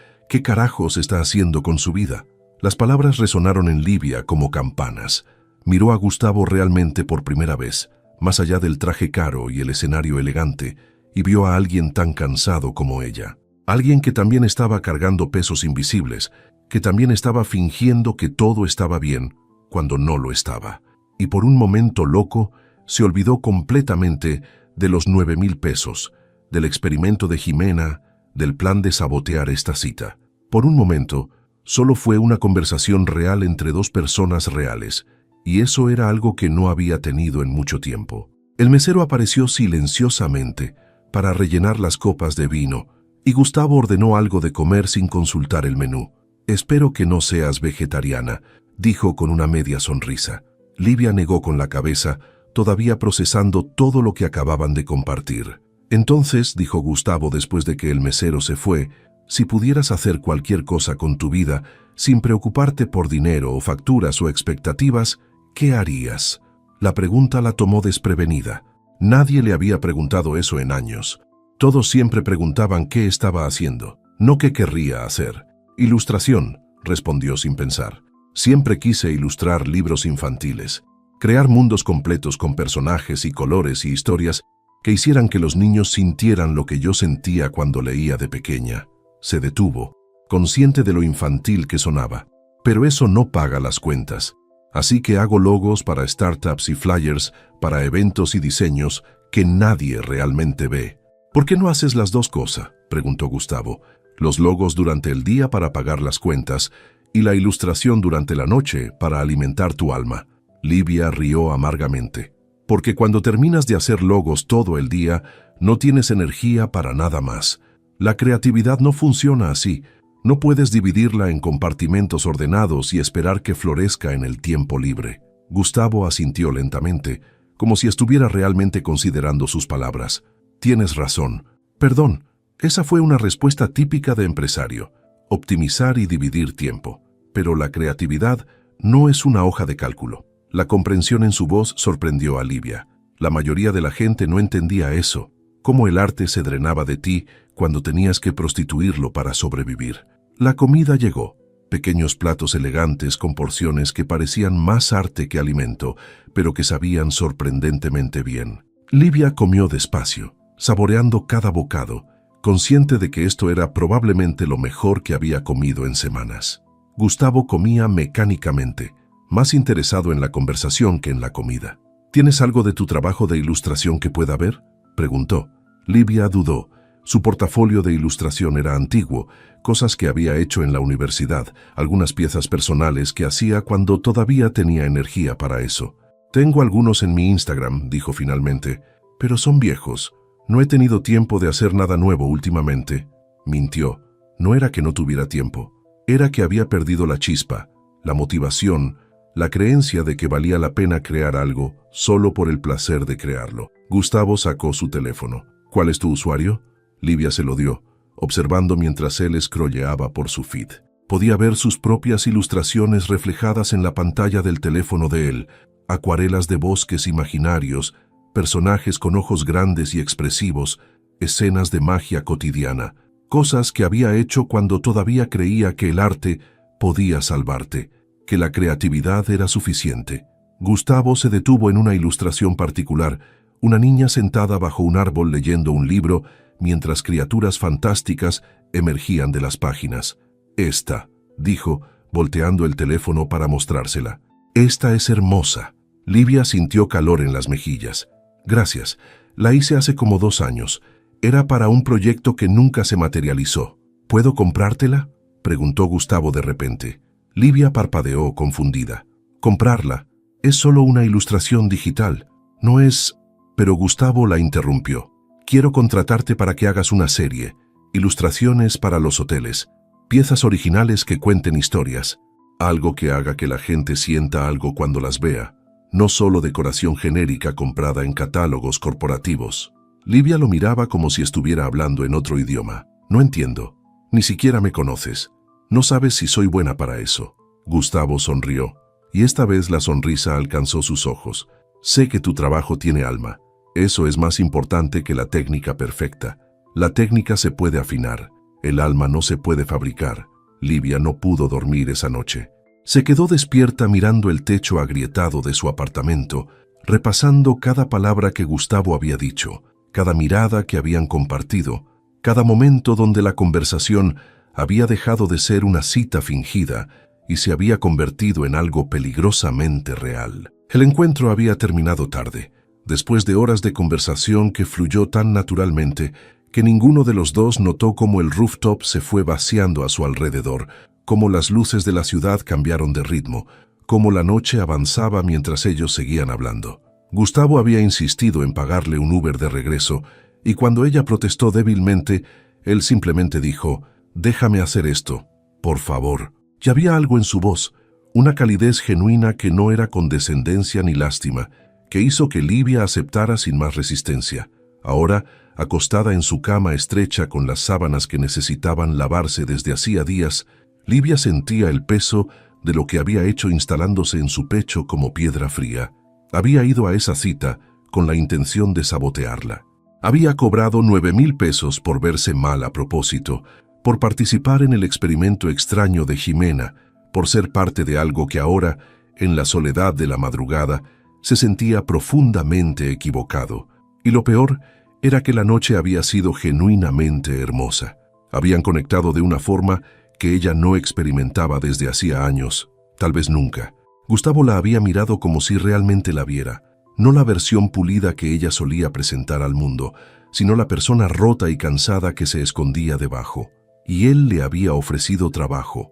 qué carajos está haciendo con su vida. Las palabras resonaron en Livia como campanas. Miró a Gustavo realmente por primera vez, más allá del traje caro y el escenario elegante, y vio a alguien tan cansado como ella. Alguien que también estaba cargando pesos invisibles, que también estaba fingiendo que todo estaba bien, cuando no lo estaba. Y por un momento loco, se olvidó completamente de los 9,000 pesos, del experimento de Jimena, del plan de sabotear esta cita. Por un momento, solo fue una conversación real entre dos personas reales, y eso era algo que no había tenido en mucho tiempo. El mesero apareció silenciosamente para rellenar las copas de vino, y Gustavo ordenó algo de comer sin consultar el menú. «Espero que no seas vegetariana», dijo con una media sonrisa. Livia negó con la cabeza, todavía procesando todo lo que acababan de compartir. «Entonces», dijo Gustavo después de que el mesero se fue, «si pudieras hacer cualquier cosa con tu vida, sin preocuparte por dinero o facturas o expectativas, ¿qué harías?». La pregunta la tomó desprevenida. Nadie le había preguntado eso en años. Todos siempre preguntaban qué estaba haciendo, no qué querría hacer. «Ilustración», respondió sin pensar. «Siempre quise ilustrar libros infantiles, crear mundos completos con personajes y colores y historias que hicieran que los niños sintieran lo que yo sentía cuando leía de pequeña». Se detuvo, consciente de lo infantil que sonaba. «Pero eso no paga las cuentas. Así que hago logos para startups y flyers, para eventos y diseños que nadie realmente ve». «¿Por qué no haces las dos cosas?», preguntó Gustavo. los logos durante el día para pagar las cuentas y la ilustración durante la noche para alimentar tu alma. Livia rió amargamente. Porque cuando terminas de hacer logos todo el día, no tienes energía para nada más. La creatividad no funciona así. No puedes dividirla en compartimentos ordenados y esperar que florezca en el tiempo libre. Gustavo asintió lentamente, como si estuviera realmente considerando sus palabras. Tienes razón. Perdón, esa fue una respuesta típica de empresario. Optimizar y dividir tiempo. Pero la creatividad no es una hoja de cálculo. La comprensión en su voz sorprendió a Livia. La mayoría de la gente no entendía eso, cómo el arte se drenaba de ti cuando tenías que prostituirlo para sobrevivir. La comida llegó, pequeños platos elegantes con porciones que parecían más arte que alimento, pero que sabían sorprendentemente bien. Livia comió despacio, saboreando cada bocado, consciente de que esto era probablemente lo mejor que había comido en semanas. Gustavo comía mecánicamente, más interesado en la conversación que en la comida. ¿Tienes algo de tu trabajo de ilustración que pueda ver?, preguntó. Livia dudó. Su portafolio de ilustración era antiguo, cosas que había hecho en la universidad, algunas piezas personales que hacía cuando todavía tenía energía para eso. Tengo algunos en mi Instagram, dijo finalmente, pero son viejos. No he tenido tiempo de hacer nada nuevo últimamente. Mintió. No era que no tuviera tiempo. Era que había perdido la chispa, la motivación, la creencia de que valía la pena crear algo solo por el placer de crearlo. Gustavo sacó su teléfono. ¿Cuál es tu usuario? Livia se lo dio, observando mientras él scrolleaba por su feed. Podía ver sus propias ilustraciones reflejadas en la pantalla del teléfono de él, acuarelas de bosques imaginarios, personajes con ojos grandes y expresivos, escenas de magia cotidiana, cosas que había hecho cuando todavía creía que el arte podía salvarte, que la creatividad era suficiente. Gustavo se detuvo en una ilustración particular, una niña sentada bajo un árbol leyendo un libro mientras criaturas fantásticas emergían de las páginas. Esta, dijo, volteando el teléfono para mostrársela. Esta es hermosa. Livia sintió calor en las mejillas. Gracias. La hice hace como 2 años. Era para un proyecto que nunca se materializó. ¿Puedo comprártela?, preguntó Gustavo de repente. Livia parpadeó confundida. Comprarla. Es solo una ilustración digital. No es... Pero Gustavo la interrumpió. Quiero contratarte para que hagas una serie. Ilustraciones para los hoteles. Piezas originales que cuenten historias. Algo que haga que la gente sienta algo cuando las vea. No solo decoración genérica comprada en catálogos corporativos. Livia lo miraba como si estuviera hablando en otro idioma. No entiendo. Ni siquiera me conoces. No sabes si soy buena para eso. Gustavo sonrió, y esta vez la sonrisa alcanzó sus ojos. Sé que tu trabajo tiene alma. Eso es más importante que la técnica perfecta. La técnica se puede afinar. El alma no se puede fabricar. Livia no pudo dormir esa noche. Se quedó despierta mirando el techo agrietado de su apartamento, repasando cada palabra que Gustavo había dicho, cada mirada que habían compartido, cada momento donde la conversación había dejado de ser una cita fingida y se había convertido en algo peligrosamente real. El encuentro había terminado tarde, después de horas de conversación que fluyó tan naturalmente que ninguno de los dos notó cómo el rooftop se fue vaciando a su alrededor, cómo las luces de la ciudad cambiaron de ritmo, cómo la noche avanzaba mientras ellos seguían hablando. Gustavo había insistido en pagarle un Uber de regreso, y cuando ella protestó débilmente, él simplemente dijo: «Déjame hacer esto, por favor». Y había algo en su voz, una calidez genuina que no era condescendencia ni lástima, que hizo que Livia aceptara sin más resistencia. Ahora, acostada en su cama estrecha con las sábanas que necesitaban lavarse desde hacía días, Livia sentía el peso de lo que había hecho instalándose en su pecho como piedra fría. Había ido a esa cita con la intención de sabotearla. Había cobrado 9,000 pesos por verse mal a propósito, por participar en el experimento extraño de Jimena, por ser parte de algo que ahora, en la soledad de la madrugada, se sentía profundamente equivocado. Y lo peor era que la noche había sido genuinamente hermosa. Habían conectado de una forma que ella no experimentaba desde hacía años, tal vez nunca. Gustavo la había mirado como si realmente la viera, no la versión pulida que ella solía presentar al mundo, sino la persona rota y cansada que se escondía debajo. y él le había ofrecido trabajo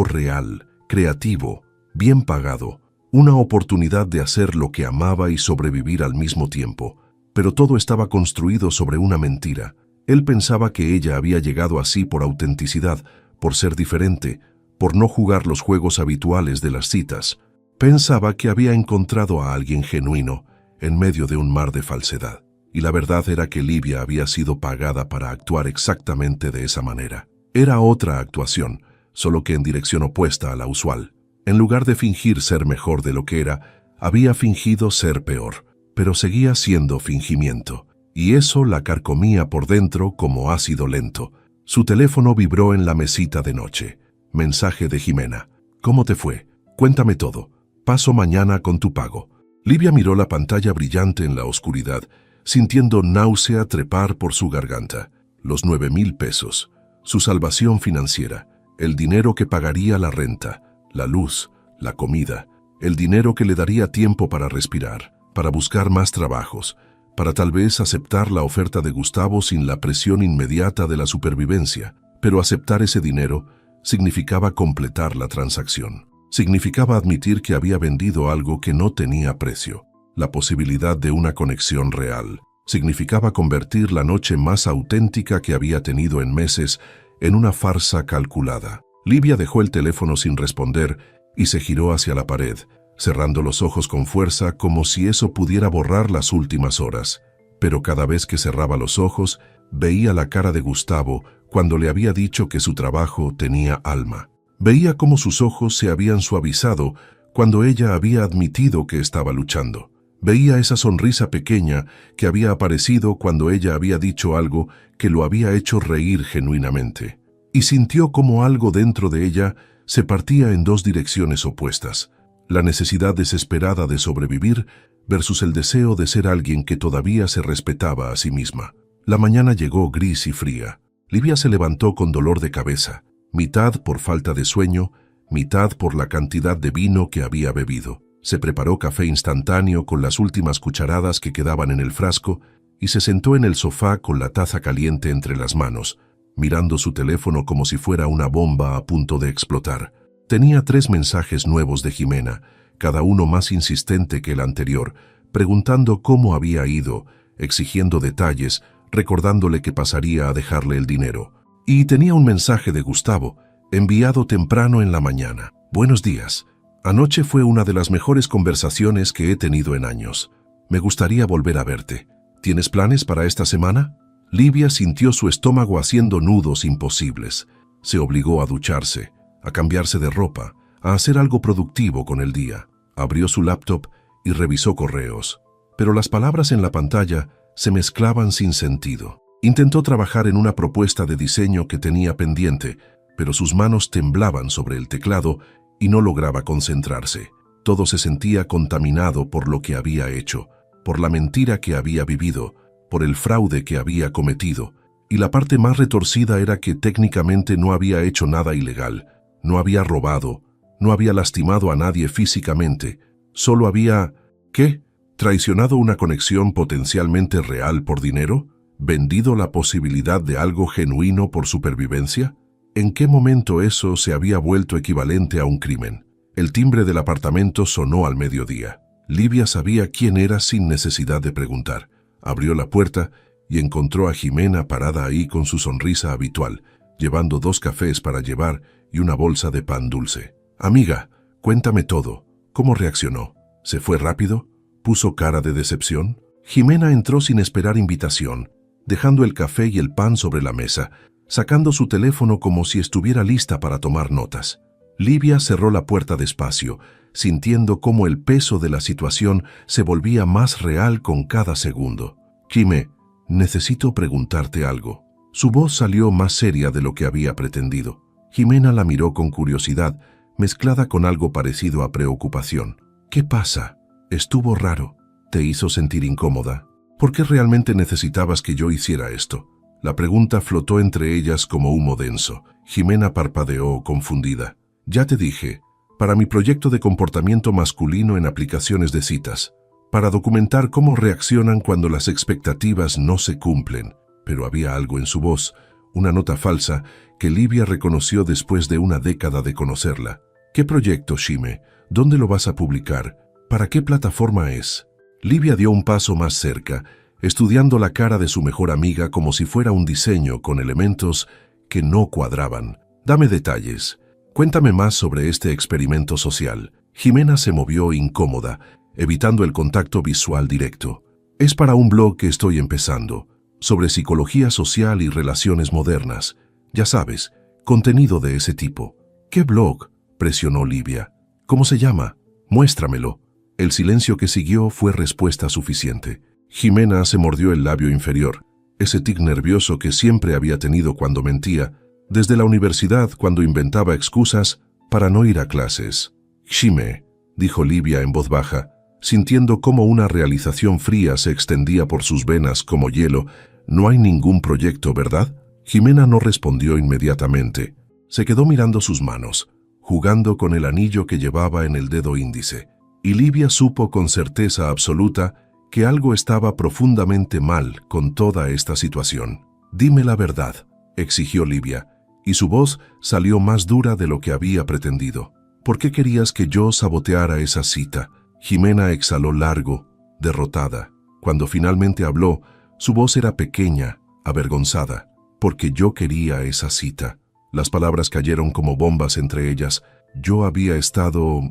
real, creativo, bien pagado, una oportunidad de hacer lo que amaba y sobrevivir al mismo tiempo. Pero todo estaba construido sobre una mentira. Él pensaba que ella había llegado así por autenticidad, por ser diferente, por no jugar los juegos habituales de las citas. Pensaba que había encontrado a alguien genuino en medio de un mar de falsedad. Y la verdad era que Livia había sido pagada para actuar exactamente de esa manera. Era otra actuación, solo que en dirección opuesta a la usual. En lugar de fingir ser mejor de lo que era, había fingido ser peor, pero seguía siendo fingimiento. Y eso la carcomía por dentro como ácido lento. Su teléfono vibró en la mesita de noche. Mensaje de Jimena. ¿Cómo te fue? Cuéntame todo. Paso mañana con tu pago. Livia miró la pantalla brillante en la oscuridad, sintiendo náusea trepar por su garganta. Los 9,000 pesos. Su salvación financiera. El dinero que pagaría la renta, la luz, la comida. El dinero que le daría tiempo para respirar, para buscar más trabajos, para tal vez aceptar la oferta de Gustavo sin la presión inmediata de la supervivencia. Pero aceptar ese dinero significaba completar la transacción. Significaba admitir que había vendido algo que no tenía precio. La posibilidad de una conexión real. Significaba convertir la noche más auténtica que había tenido en meses en una farsa calculada. Livia dejó el teléfono sin responder y se giró hacia la pared, cerrando los ojos con fuerza como si eso pudiera borrar las últimas horas. Pero cada vez que cerraba los ojos, veía la cara de Gustavo cuando le había dicho que su trabajo tenía alma. Veía cómo sus ojos se habían suavizado cuando ella había admitido que estaba luchando. Veía esa sonrisa pequeña que había aparecido cuando ella había dicho algo que lo había hecho reír genuinamente. Y sintió como algo dentro de ella se partía en dos direcciones opuestas. La necesidad desesperada de sobrevivir versus el deseo de ser alguien que todavía se respetaba a sí misma. La mañana llegó gris y fría. Livia se levantó con dolor de cabeza, mitad por falta de sueño, mitad por la cantidad de vino que había bebido. Se preparó café instantáneo con las últimas cucharadas que quedaban en el frasco y se sentó en el sofá con la taza caliente entre las manos, mirando su teléfono como si fuera una bomba a punto de explotar. Tenía 3 mensajes nuevos de Jimena, cada uno más insistente que el anterior, preguntando cómo había ido, exigiendo detalles, recordándole que pasaría a dejarle el dinero. Y tenía un mensaje de Gustavo, enviado temprano en la mañana. Buenos días. Anoche fue una de las mejores conversaciones que he tenido en años. Me gustaría volver a verte. ¿Tienes planes para esta semana? Livia sintió su estómago haciendo nudos imposibles. Se obligó a ducharse, a cambiarse de ropa, a hacer algo productivo con el día. Abrió su laptop y revisó correos. Pero las palabras en la pantalla se mezclaban sin sentido. Intentó trabajar en una propuesta de diseño que tenía pendiente, pero sus manos temblaban sobre el teclado y no lograba concentrarse. Todo se sentía contaminado por lo que había hecho, por la mentira que había vivido, por el fraude que había cometido. Y la parte más retorcida era que técnicamente no había hecho nada ilegal, no había robado, no había lastimado a nadie físicamente, solo había, ¿qué? ¿Traicionado una conexión potencialmente real por dinero? ¿Vendido la posibilidad de algo genuino por supervivencia? ¿En qué momento eso se había vuelto equivalente a un crimen? El timbre del apartamento sonó al mediodía. Livia sabía quién era sin necesidad de preguntar. Abrió la puerta y encontró a Jimena parada ahí con su sonrisa habitual, llevando 2 cafés para llevar y una bolsa de pan dulce. Amiga, cuéntame todo. ¿Cómo reaccionó? ¿Se fue rápido? ¿Puso cara de decepción? Jimena entró sin esperar invitación, dejando el café y el pan sobre la mesa, sacando su teléfono como si estuviera lista para tomar notas. Livia cerró la puerta despacio, sintiendo cómo el peso de la situación se volvía más real con cada segundo. Jime, necesito preguntarte algo. Su voz salió más seria de lo que había pretendido. Jimena la miró con curiosidad, mezclada con algo parecido a preocupación. ¿Qué pasa? Estuvo raro. ¿Te hizo sentir incómoda? ¿Por qué realmente necesitabas que yo hiciera esto? La pregunta flotó entre ellas como humo denso. Jimena parpadeó, confundida. Ya te dije, para mi proyecto de comportamiento masculino en aplicaciones de citas, para documentar cómo reaccionan cuando las expectativas no se cumplen. Pero había algo en su voz, una nota falsa que Livia reconoció después de una década de conocerla. ¿Qué proyecto, Shime? ¿Dónde lo vas a publicar? ¿Para qué plataforma es? Livia dio un paso más cerca, estudiando la cara de su mejor amiga como si fuera un diseño con elementos que no cuadraban. Dame detalles. Cuéntame más sobre este experimento social. Jimena se movió incómoda, evitando el contacto visual directo. Es para un blog que estoy empezando, sobre psicología social y relaciones modernas. Ya sabes, contenido de ese tipo. ¿Qué blog?, presionó Livia. ¿Cómo se llama? Muéstramelo. El silencio que siguió fue respuesta suficiente. Jimena se mordió el labio inferior, ese tic nervioso que siempre había tenido cuando mentía, desde la universidad cuando inventaba excusas para no ir a clases. Shime, dijo Livia en voz baja, sintiendo cómo una realización fría se extendía por sus venas como hielo. No hay ningún proyecto, ¿verdad? Jimena no respondió inmediatamente. Se quedó mirando sus manos, jugando con el anillo que llevaba en el dedo índice, y Livia supo con certeza absoluta que algo estaba profundamente mal con toda esta situación. Dime la verdad, exigió Livia, y su voz salió más dura de lo que había pretendido. ¿Por qué querías que yo saboteara esa cita? Jimena exhaló largo, derrotada. Cuando finalmente habló, su voz era pequeña, avergonzada. Porque yo quería esa cita. Las palabras cayeron como bombas entre ellas. Yo había estado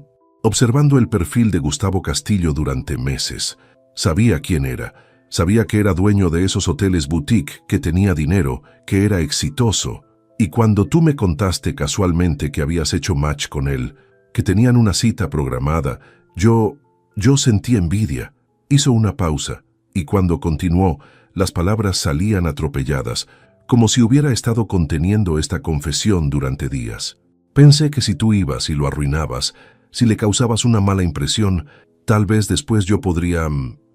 observando el perfil de Gustavo Castillo durante meses. Sabía quién era. Sabía que era dueño de esos hoteles boutique, que tenía dinero, que era exitoso. Y cuando tú me contaste casualmente que habías hecho match con él, que tenían una cita programada, yo sentí envidia. Hizo una pausa, y cuando continuó, las palabras salían atropelladas, como si hubiera estado conteniendo esta confesión durante días. Pensé que si tú ibas y lo arruinabas, si le causabas una mala impresión, tal vez después yo podría,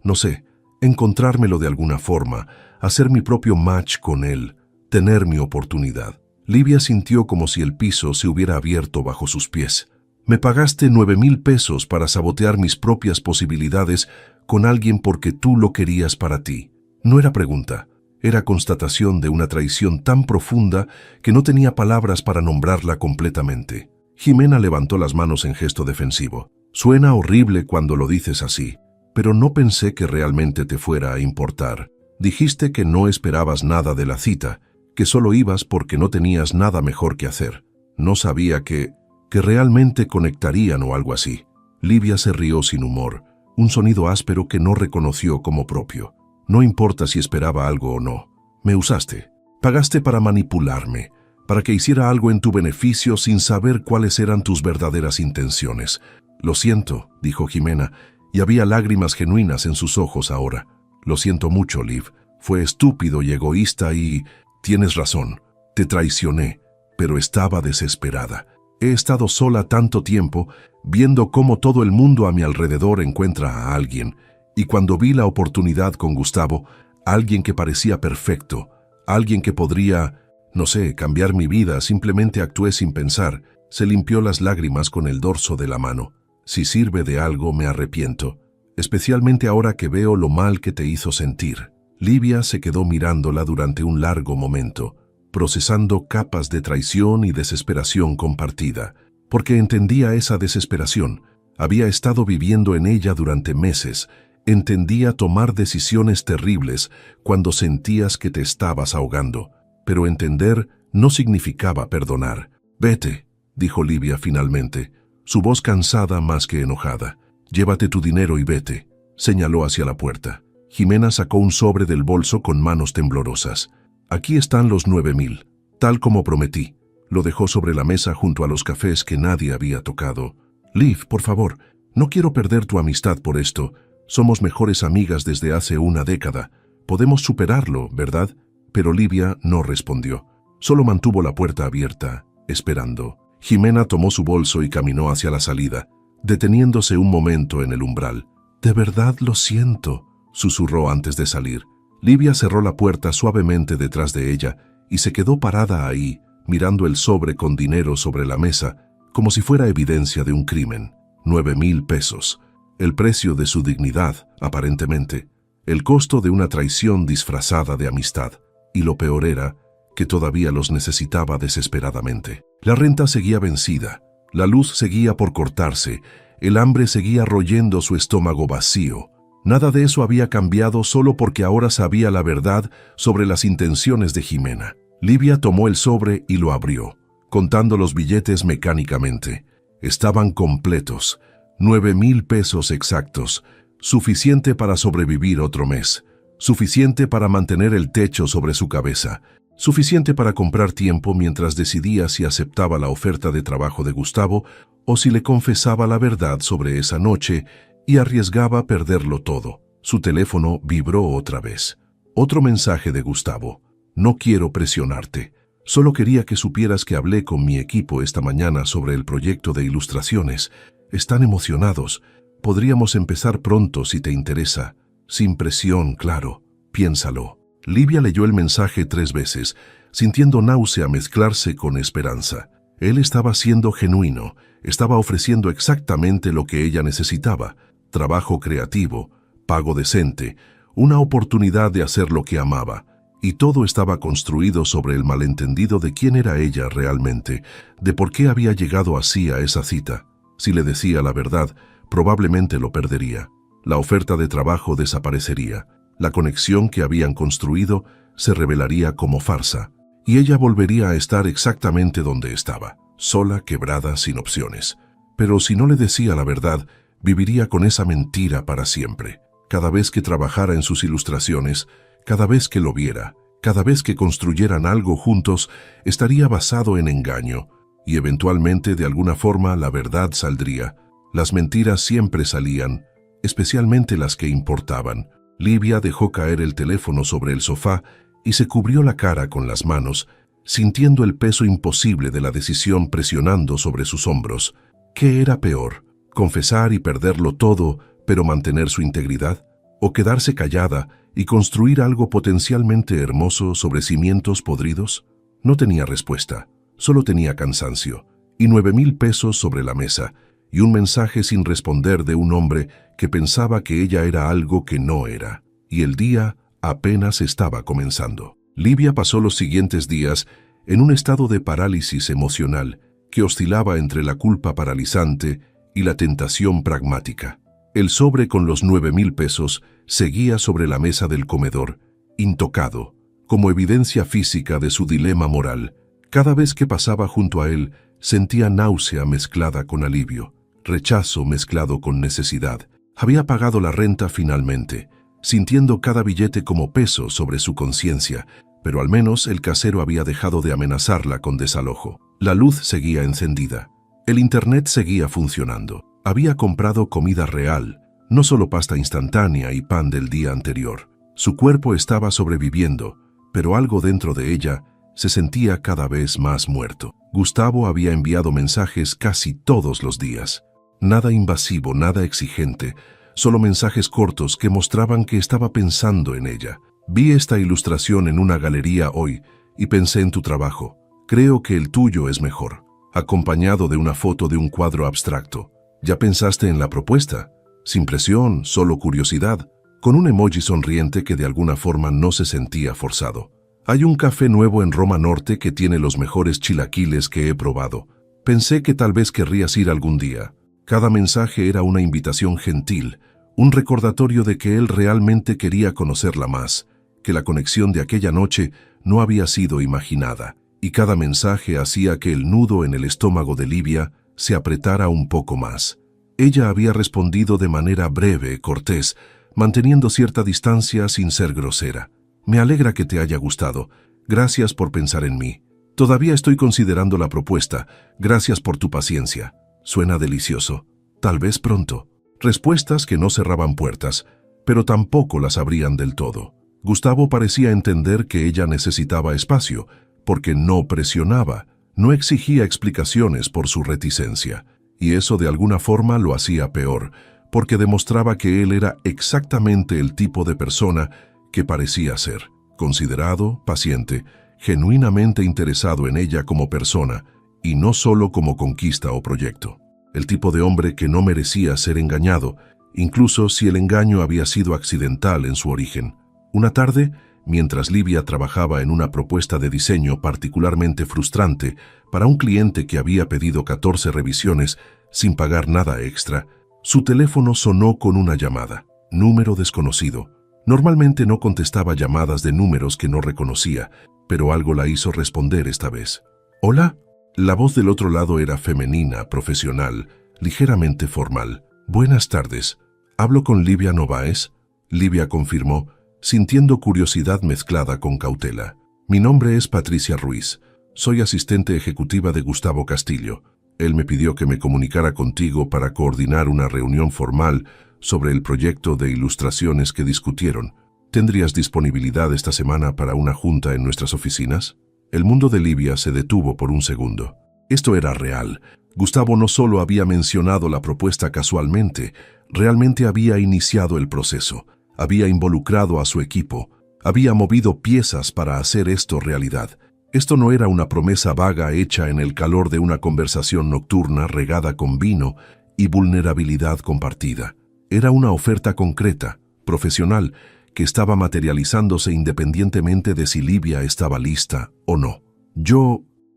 no sé, encontrármelo de alguna forma, hacer mi propio match con él, tener mi oportunidad. Livia sintió como si el piso se hubiera abierto bajo sus pies. Me pagaste 9,000 pesos para sabotear mis propias posibilidades con alguien porque tú lo querías para ti. No era pregunta, era constatación de una traición tan profunda que no tenía palabras para nombrarla completamente. Jimena levantó las manos en gesto defensivo. Suena horrible cuando lo dices así, pero no pensé que realmente te fuera a importar. Dijiste que no esperabas nada de la cita, que solo ibas porque no tenías nada mejor que hacer. No sabía que realmente conectarían o algo así. Livia se rió sin humor, un sonido áspero que no reconoció como propio. No importa si esperaba algo o no. Me usaste. Pagaste para manipularme, para que hiciera algo en tu beneficio sin saber cuáles eran tus verdaderas intenciones. Lo siento, dijo Jimena, y había lágrimas genuinas en sus ojos ahora. Lo siento mucho, Liv. Fue estúpido y egoísta y... Tienes razón. Te traicioné, pero estaba desesperada. He estado sola tanto tiempo, viendo cómo todo el mundo a mi alrededor encuentra a alguien, y cuando vi la oportunidad con Gustavo, alguien que parecía perfecto, alguien que podría, no sé, cambiar mi vida, simplemente actué sin pensar. Se limpió las lágrimas con el dorso de la mano. Si sirve de algo, me arrepiento, especialmente ahora que veo lo mal que te hizo sentir. Livia se quedó mirándola durante un largo momento, procesando capas de traición y desesperación compartida, porque entendía esa desesperación. Había estado viviendo en ella durante meses. Entendía tomar decisiones terribles cuando sentías que te estabas ahogando, pero entender no significaba perdonar. Vete, dijo Livia finalmente, su voz cansada más que enojada. Llévate tu dinero y vete, señaló hacia la puerta. Jimena sacó un sobre del bolso con manos temblorosas. Aquí están los 9,000, tal como prometí. Lo dejó sobre la mesa junto a los cafés que nadie había tocado. Liv, por favor, no quiero perder tu amistad por esto. Somos mejores amigas desde hace una década. Podemos superarlo, ¿verdad? Pero Livia no respondió. Solo mantuvo la puerta abierta, esperando. Jimena tomó su bolso y caminó hacia la salida, deteniéndose un momento en el umbral. «De verdad lo siento», susurró antes de salir. Livia cerró la puerta suavemente detrás de ella y se quedó parada ahí, mirando el sobre con dinero sobre la mesa, como si fuera evidencia de un crimen. 9,000 pesos. El precio de su dignidad, aparentemente. El costo de una traición disfrazada de amistad. Y lo peor era que todavía los necesitaba desesperadamente. La renta seguía vencida, la luz seguía por cortarse, el hambre seguía royendo su estómago vacío. Nada de eso había cambiado solo porque ahora sabía la verdad sobre las intenciones de Jimena. Livia tomó el sobre y lo abrió, contando los billetes mecánicamente. Estaban completos, 9,000 pesos exactos, suficiente para sobrevivir otro mes, suficiente para mantener el techo sobre su cabeza, suficiente para comprar tiempo mientras decidía si aceptaba la oferta de trabajo de Gustavo o si le confesaba la verdad sobre esa noche y arriesgaba perderlo todo. Su teléfono vibró otra vez. Otro mensaje de Gustavo. No quiero presionarte. Solo quería que supieras que hablé con mi equipo esta mañana sobre el proyecto de ilustraciones. Están emocionados. Podríamos empezar pronto si te interesa. Sin presión, claro. Piénsalo. Livia leyó el mensaje 3 veces, sintiendo náusea mezclarse con esperanza. Él estaba siendo genuino, estaba ofreciendo exactamente lo que ella necesitaba: trabajo creativo, pago decente, una oportunidad de hacer lo que amaba. Y todo estaba construido sobre el malentendido de quién era ella realmente, de por qué había llegado así a esa cita. Si le decía la verdad, probablemente lo perdería. La oferta de trabajo desaparecería. La conexión que habían construido se revelaría como farsa. Y ella volvería a estar exactamente donde estaba, sola, quebrada, sin opciones. Pero si no le decía la verdad, viviría con esa mentira para siempre. Cada vez que trabajara en sus ilustraciones, cada vez que lo viera, cada vez que construyeran algo juntos, estaría basado en engaño, y eventualmente de alguna forma la verdad saldría. Las mentiras siempre salían, especialmente las que importaban. Livia dejó caer el teléfono sobre el sofá y se cubrió la cara con las manos, sintiendo el peso imposible de la decisión presionando sobre sus hombros. ¿Qué era peor? ¿Confesar y perderlo todo, pero mantener su integridad? ¿O quedarse callada y construir algo potencialmente hermoso sobre cimientos podridos? No tenía respuesta, solo tenía cansancio, y 9,000 pesos sobre la mesa, y un mensaje sin responder de un hombre que pensaba que ella era algo que no era. Y el día apenas estaba comenzando. Livia pasó los siguientes días en un estado de parálisis emocional que oscilaba entre la culpa paralizante y la tentación pragmática. El sobre con los 9,000 pesos seguía sobre la mesa del comedor, intocado, como evidencia física de su dilema moral. Cada vez que pasaba junto a él, sentía náusea mezclada con alivio, rechazo mezclado con necesidad. Había pagado la renta finalmente, sintiendo cada billete como peso sobre su conciencia, pero al menos el casero había dejado de amenazarla con desalojo. La luz seguía encendida. El internet seguía funcionando. Había comprado comida real, no solo pasta instantánea y pan del día anterior. Su cuerpo estaba sobreviviendo, pero algo dentro de ella se sentía cada vez más muerto. Gustavo había enviado mensajes casi todos los días. Nada invasivo, nada exigente, solo mensajes cortos que mostraban que estaba pensando en ella. Vi esta ilustración en una galería hoy y pensé en tu trabajo. Creo que el tuyo es mejor, acompañado de una foto de un cuadro abstracto. ¿Ya pensaste en la propuesta? Sin presión, solo curiosidad, con un emoji sonriente que de alguna forma no se sentía forzado. Hay un café nuevo en Roma Norte que tiene los mejores chilaquiles que he probado. Pensé que tal vez querrías ir algún día. Cada mensaje era una invitación gentil, un recordatorio de que él realmente quería conocerla más, que la conexión de aquella noche no había sido imaginada, y cada mensaje hacía que el nudo en el estómago de Livia se apretara un poco más. Ella había respondido de manera breve, cortés, manteniendo cierta distancia sin ser grosera. Me alegra que te haya gustado. Gracias por pensar en mí. Todavía estoy considerando la propuesta. Gracias por tu paciencia. Suena delicioso. Tal vez pronto. Respuestas que no cerraban puertas, pero tampoco las abrían del todo. Gustavo parecía entender que ella necesitaba espacio, porque no presionaba, no exigía explicaciones por su reticencia. Y eso de alguna forma lo hacía peor, porque demostraba que él era exactamente el tipo de persona que parecía ser: considerado, paciente, genuinamente interesado en ella como persona, y no solo como conquista o proyecto. El tipo de hombre que no merecía ser engañado, incluso si el engaño había sido accidental en su origen. Una tarde, mientras Livia trabajaba en una propuesta de diseño particularmente frustrante para un cliente que había pedido 14 revisiones sin pagar nada extra, su teléfono sonó con una llamada. Número desconocido. Normalmente no contestaba llamadas de números que no reconocía, pero algo la hizo responder esta vez. ¿Hola? La voz del otro lado era femenina, profesional, ligeramente formal. Buenas tardes. ¿Hablo con Livia Novaes? Livia confirmó, sintiendo curiosidad mezclada con cautela. Mi nombre es Patricia Ruiz. Soy asistente ejecutiva de Gustavo Castillo. Él me pidió que me comunicara contigo para coordinar una reunión formal sobre el proyecto de ilustraciones que discutieron. ¿Tendrías disponibilidad esta semana para una junta en nuestras oficinas? El mundo de Livia se detuvo por un segundo. Esto era real. Gustavo no solo había mencionado la propuesta casualmente, realmente había iniciado el proceso, había involucrado a su equipo, había movido piezas para hacer esto realidad. Esto no era una promesa vaga hecha en el calor de una conversación nocturna regada con vino y vulnerabilidad compartida. Era una oferta concreta, profesional, que estaba materializándose independientemente de si Livia estaba lista o no.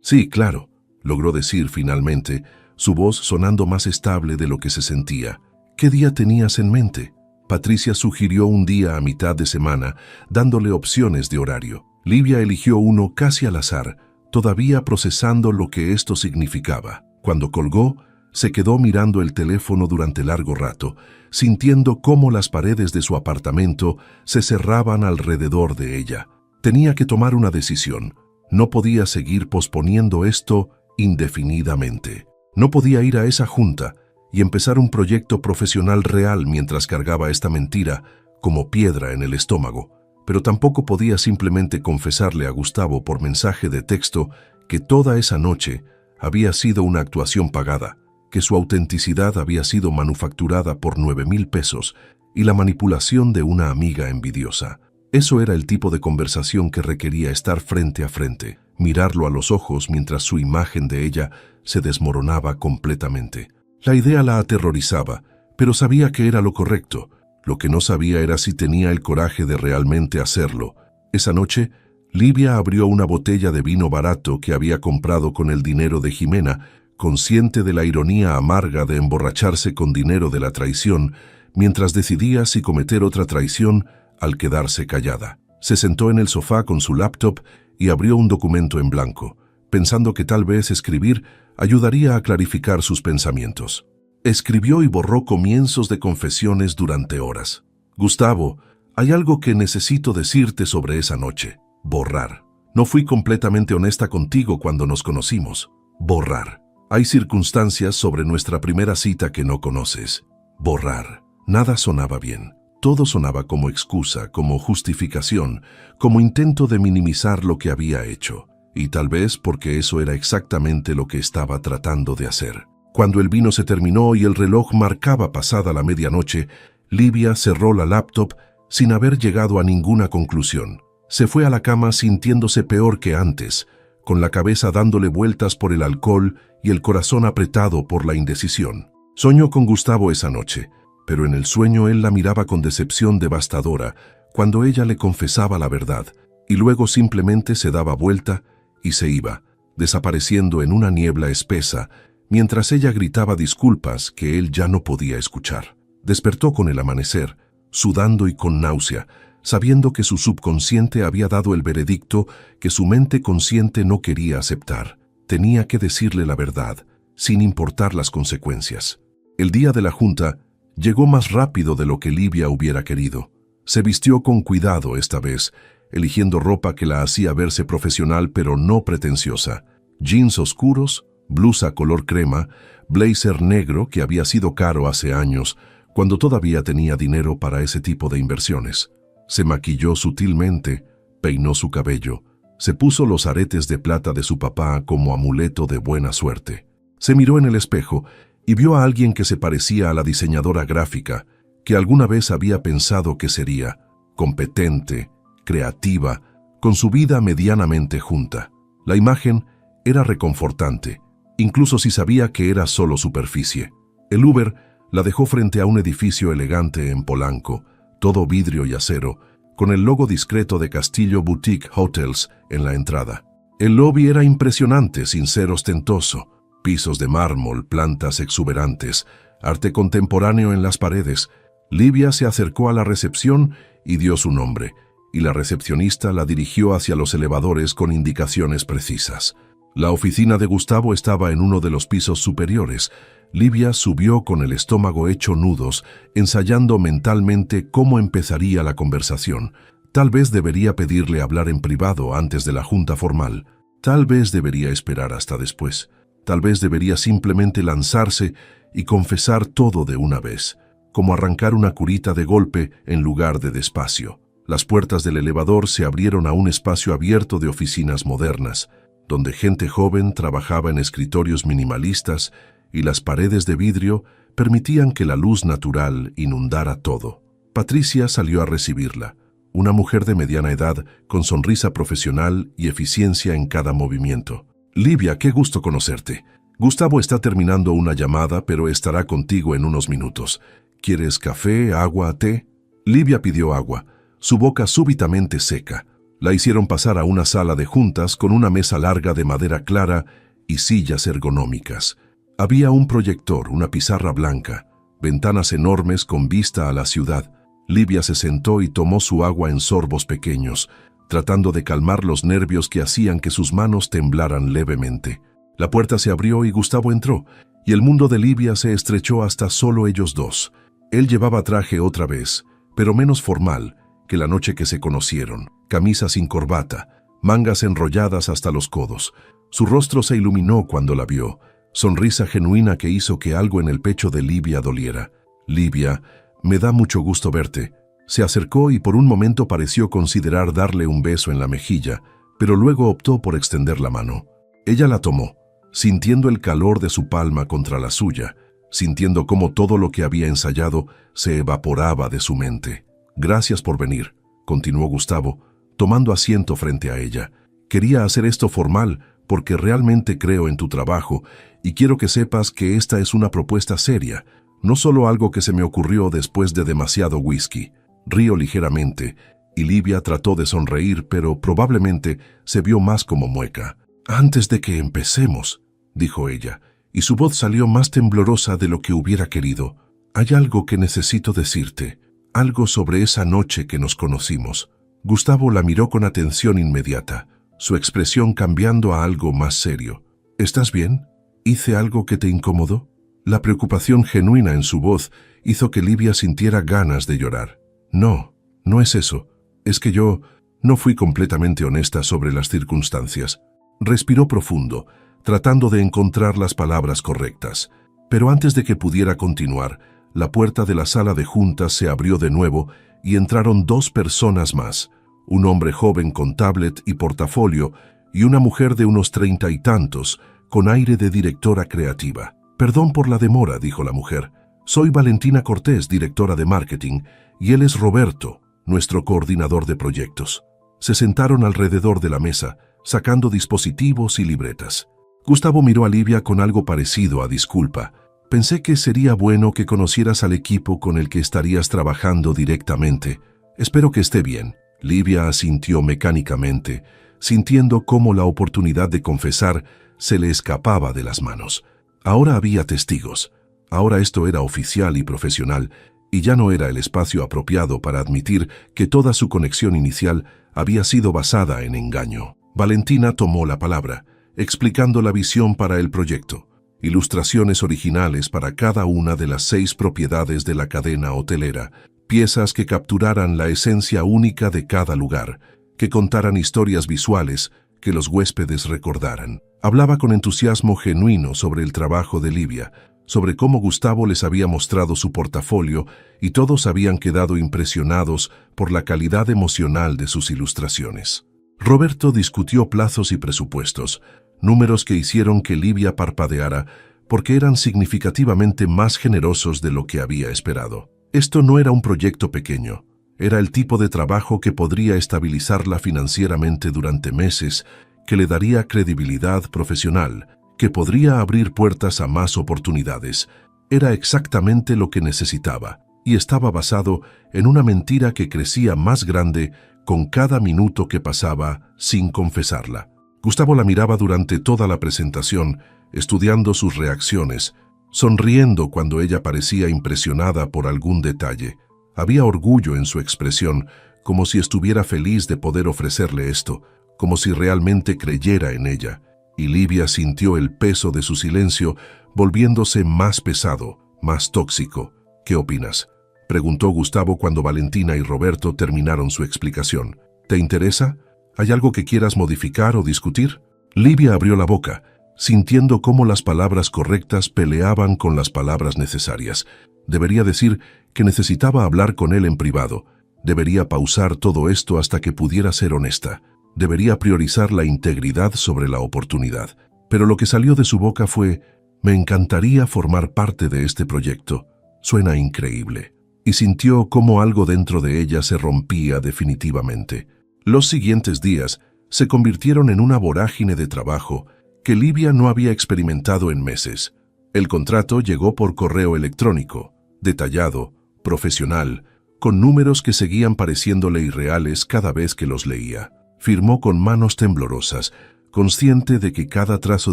Sí, claro, logró decir finalmente, su voz sonando más estable de lo que se sentía. ¿Qué día tenías en mente? Patricia sugirió un día a mitad de semana, dándole opciones de horario. Livia eligió uno casi al azar, todavía procesando lo que esto significaba. Cuando colgó, se quedó mirando el teléfono durante largo rato, sintiendo cómo las paredes de su apartamento se cerraban alrededor de ella. Tenía que tomar una decisión. No podía seguir posponiendo esto indefinidamente. No podía ir a esa junta y empezar un proyecto profesional real mientras cargaba esta mentira como piedra en el estómago, pero tampoco podía simplemente confesarle a Gustavo por mensaje de texto que toda esa noche había sido una actuación pagada, que su autenticidad había sido manufacturada por 9,000 pesos y la manipulación de una amiga envidiosa. Eso era el tipo de conversación que requería estar frente a frente, mirarlo a los ojos mientras su imagen de ella se desmoronaba completamente. La idea la aterrorizaba, pero sabía que era lo correcto. Lo que no sabía era si tenía el coraje de realmente hacerlo. Esa noche, Livia abrió una botella de vino barato que había comprado con el dinero de Jimena, consciente de la ironía amarga de emborracharse con dinero de la traición, mientras decidía si cometer otra traición al quedarse callada. Se sentó en el sofá con su laptop y abrió un documento en blanco, pensando que tal vez escribir ayudaría a clarificar sus pensamientos. Escribió y borró comienzos de confesiones durante horas. Gustavo, hay algo que necesito decirte sobre esa noche. Borrar. No fui completamente honesta contigo cuando nos conocimos. Borrar. Hay circunstancias sobre nuestra primera cita que no conoces. Borrar. Nada sonaba bien. Todo sonaba como excusa, como justificación, como intento de minimizar lo que había hecho. Y tal vez porque eso era exactamente lo que estaba tratando de hacer. Cuando el vino se terminó y el reloj marcaba pasada la medianoche, Livia cerró la laptop sin haber llegado a ninguna conclusión. Se fue a la cama sintiéndose peor que antes, con la cabeza dándole vueltas por el alcohol y el corazón apretado por la indecisión. Soñó con Gustavo esa noche, pero en el sueño él la miraba con decepción devastadora cuando ella le confesaba la verdad, y luego simplemente se daba vuelta y se iba, desapareciendo en una niebla espesa, mientras ella gritaba disculpas que él ya no podía escuchar. Despertó con el amanecer, sudando y con náusea, sabiendo que su subconsciente había dado el veredicto que su mente consciente no quería aceptar. Tenía que decirle la verdad, sin importar las consecuencias. El día de la junta llegó más rápido de lo que Livia hubiera querido. Se vistió con cuidado esta vez, eligiendo ropa que la hacía verse profesional pero no pretenciosa. Jeans oscuros, blusa color crema, blazer negro que había sido caro hace años, cuando todavía tenía dinero para ese tipo de inversiones. Se maquilló sutilmente, peinó su cabello, se puso los aretes de plata de su papá como amuleto de buena suerte. Se miró en el espejo y vio a alguien que se parecía a la diseñadora gráfica, que alguna vez había pensado que sería, competente, creativa, con su vida medianamente junta. La imagen era reconfortante, incluso si sabía que era solo superficie. El Uber la dejó frente a un edificio elegante en Polanco, todo vidrio y acero, con el logo discreto de Castillo Boutique Hotels en la entrada. El lobby era impresionante sin ser ostentoso. Pisos de mármol, plantas exuberantes, arte contemporáneo en las paredes. Livia se acercó a la recepción y dio su nombre, y la recepcionista la dirigió hacia los elevadores con indicaciones precisas. La oficina de Gustavo estaba en uno de los pisos superiores. Livia subió con el estómago hecho nudos, ensayando mentalmente cómo empezaría la conversación. Tal vez debería pedirle hablar en privado antes de la junta formal. Tal vez debería esperar hasta después. Tal vez debería simplemente lanzarse y confesar todo de una vez, como arrancar una curita de golpe en lugar de despacio. Las puertas del elevador se abrieron a un espacio abierto de oficinas modernas, donde gente joven trabajaba en escritorios minimalistas y las paredes de vidrio permitían que la luz natural inundara todo. Patricia salió a recibirla, una mujer de mediana edad con sonrisa profesional y eficiencia en cada movimiento. Livia, qué gusto conocerte. Gustavo está terminando una llamada, pero estará contigo en unos minutos. ¿Quieres café, agua, té? Livia pidió agua, su boca súbitamente seca. La hicieron pasar a una sala de juntas con una mesa larga de madera clara y sillas ergonómicas. Había un proyector, una pizarra blanca, ventanas enormes con vista a la ciudad. Livia se sentó y tomó su agua en sorbos pequeños, tratando de calmar los nervios que hacían que sus manos temblaran levemente. La puerta se abrió y Gustavo entró, y el mundo de Livia se estrechó hasta solo ellos dos. Él llevaba traje otra vez, pero menos formal que la noche que se conocieron, camisa sin corbata, mangas enrolladas hasta los codos. Su rostro se iluminó cuando la vio, sonrisa genuina que hizo que algo en el pecho de Livia doliera. Livia, me da mucho gusto verte. Se acercó y por un momento pareció considerar darle un beso en la mejilla, pero luego optó por extender la mano. Ella la tomó, sintiendo el calor de su palma contra la suya, sintiendo cómo todo lo que había ensayado se evaporaba de su mente. Gracias por venir, continuó Gustavo, tomando asiento frente a ella. Quería hacer esto formal porque realmente creo en tu trabajo y quiero que sepas que esta es una propuesta seria, no solo algo que se me ocurrió después de demasiado whisky. Río ligeramente, y Livia trató de sonreír, pero probablemente se vio más como mueca. Antes de que empecemos, dijo ella, y su voz salió más temblorosa de lo que hubiera querido. Hay algo que necesito decirte, algo sobre esa noche que nos conocimos. Gustavo la miró con atención inmediata, su expresión cambiando a algo más serio. ¿Estás bien? ¿Hice algo que te incomodó? La preocupación genuina en su voz hizo que Livia sintiera ganas de llorar. No, no es eso. Es que yo no fui completamente honesta sobre las circunstancias. Respiró profundo, tratando de encontrar las palabras correctas. Pero antes de que pudiera continuar, la puerta de la sala de juntas se abrió de nuevo y entraron dos personas más, un hombre joven con tablet y portafolio y una mujer de unos 30 y tantos, con aire de directora creativa. Perdón por la demora, dijo la mujer. Soy Valentina Cortés, directora de marketing, y él es Roberto, nuestro coordinador de proyectos. Se sentaron alrededor de la mesa, sacando dispositivos y libretas. Gustavo miró a Livia con algo parecido a disculpa. Pensé que sería bueno que conocieras al equipo con el que estarías trabajando directamente. Espero que esté bien. Livia asintió mecánicamente, sintiendo cómo la oportunidad de confesar se le escapaba de las manos. Ahora había testigos. Ahora esto era oficial y profesional, y ya no era el espacio apropiado para admitir que toda su conexión inicial había sido basada en engaño. Valentina tomó la palabra, explicando la visión para el proyecto, ilustraciones originales para cada una de las 6 propiedades de la cadena hotelera, piezas que capturaran la esencia única de cada lugar, que contaran historias visuales que los huéspedes recordaran. Hablaba con entusiasmo genuino sobre el trabajo de Livia, sobre cómo Gustavo les había mostrado su portafolio y todos habían quedado impresionados por la calidad emocional de sus ilustraciones. Roberto discutió plazos y presupuestos, números que hicieron que Livia parpadeara porque eran significativamente más generosos de lo que había esperado. Esto no era un proyecto pequeño, era el tipo de trabajo que podría estabilizarla financieramente durante meses, que le daría credibilidad profesional, que podría abrir puertas a más oportunidades. Era exactamente lo que necesitaba. y estaba basado en una mentira que crecía más grande con cada minuto que pasaba sin confesarla. Gustavo la miraba durante toda la presentación, estudiando sus reacciones, sonriendo cuando ella parecía impresionada por algún detalle. Había orgullo en su expresión, como si estuviera feliz de poder ofrecerle esto, como si realmente creyera en ella. Y Livia sintió el peso de su silencio volviéndose más pesado, más tóxico. ¿Qué opinas?, preguntó Gustavo cuando Valentina y Roberto terminaron su explicación. ¿Te interesa? ¿Hay algo que quieras modificar o discutir? Livia abrió la boca, sintiendo cómo las palabras correctas peleaban con las palabras necesarias. Debería decir que necesitaba hablar con él en privado. Debería pausar todo esto hasta que pudiera ser honesta. Debería priorizar la integridad sobre la oportunidad. Pero lo que salió de su boca fue: «Me encantaría formar parte de este proyecto. Suena increíble». Y sintió cómo algo dentro de ella se rompía definitivamente. Los siguientes días se convirtieron en una vorágine de trabajo que Livia no había experimentado en meses. El contrato llegó por correo electrónico, detallado, profesional, con números que seguían pareciéndole irreales cada vez que los leía. Firmó con manos temblorosas, consciente de que cada trazo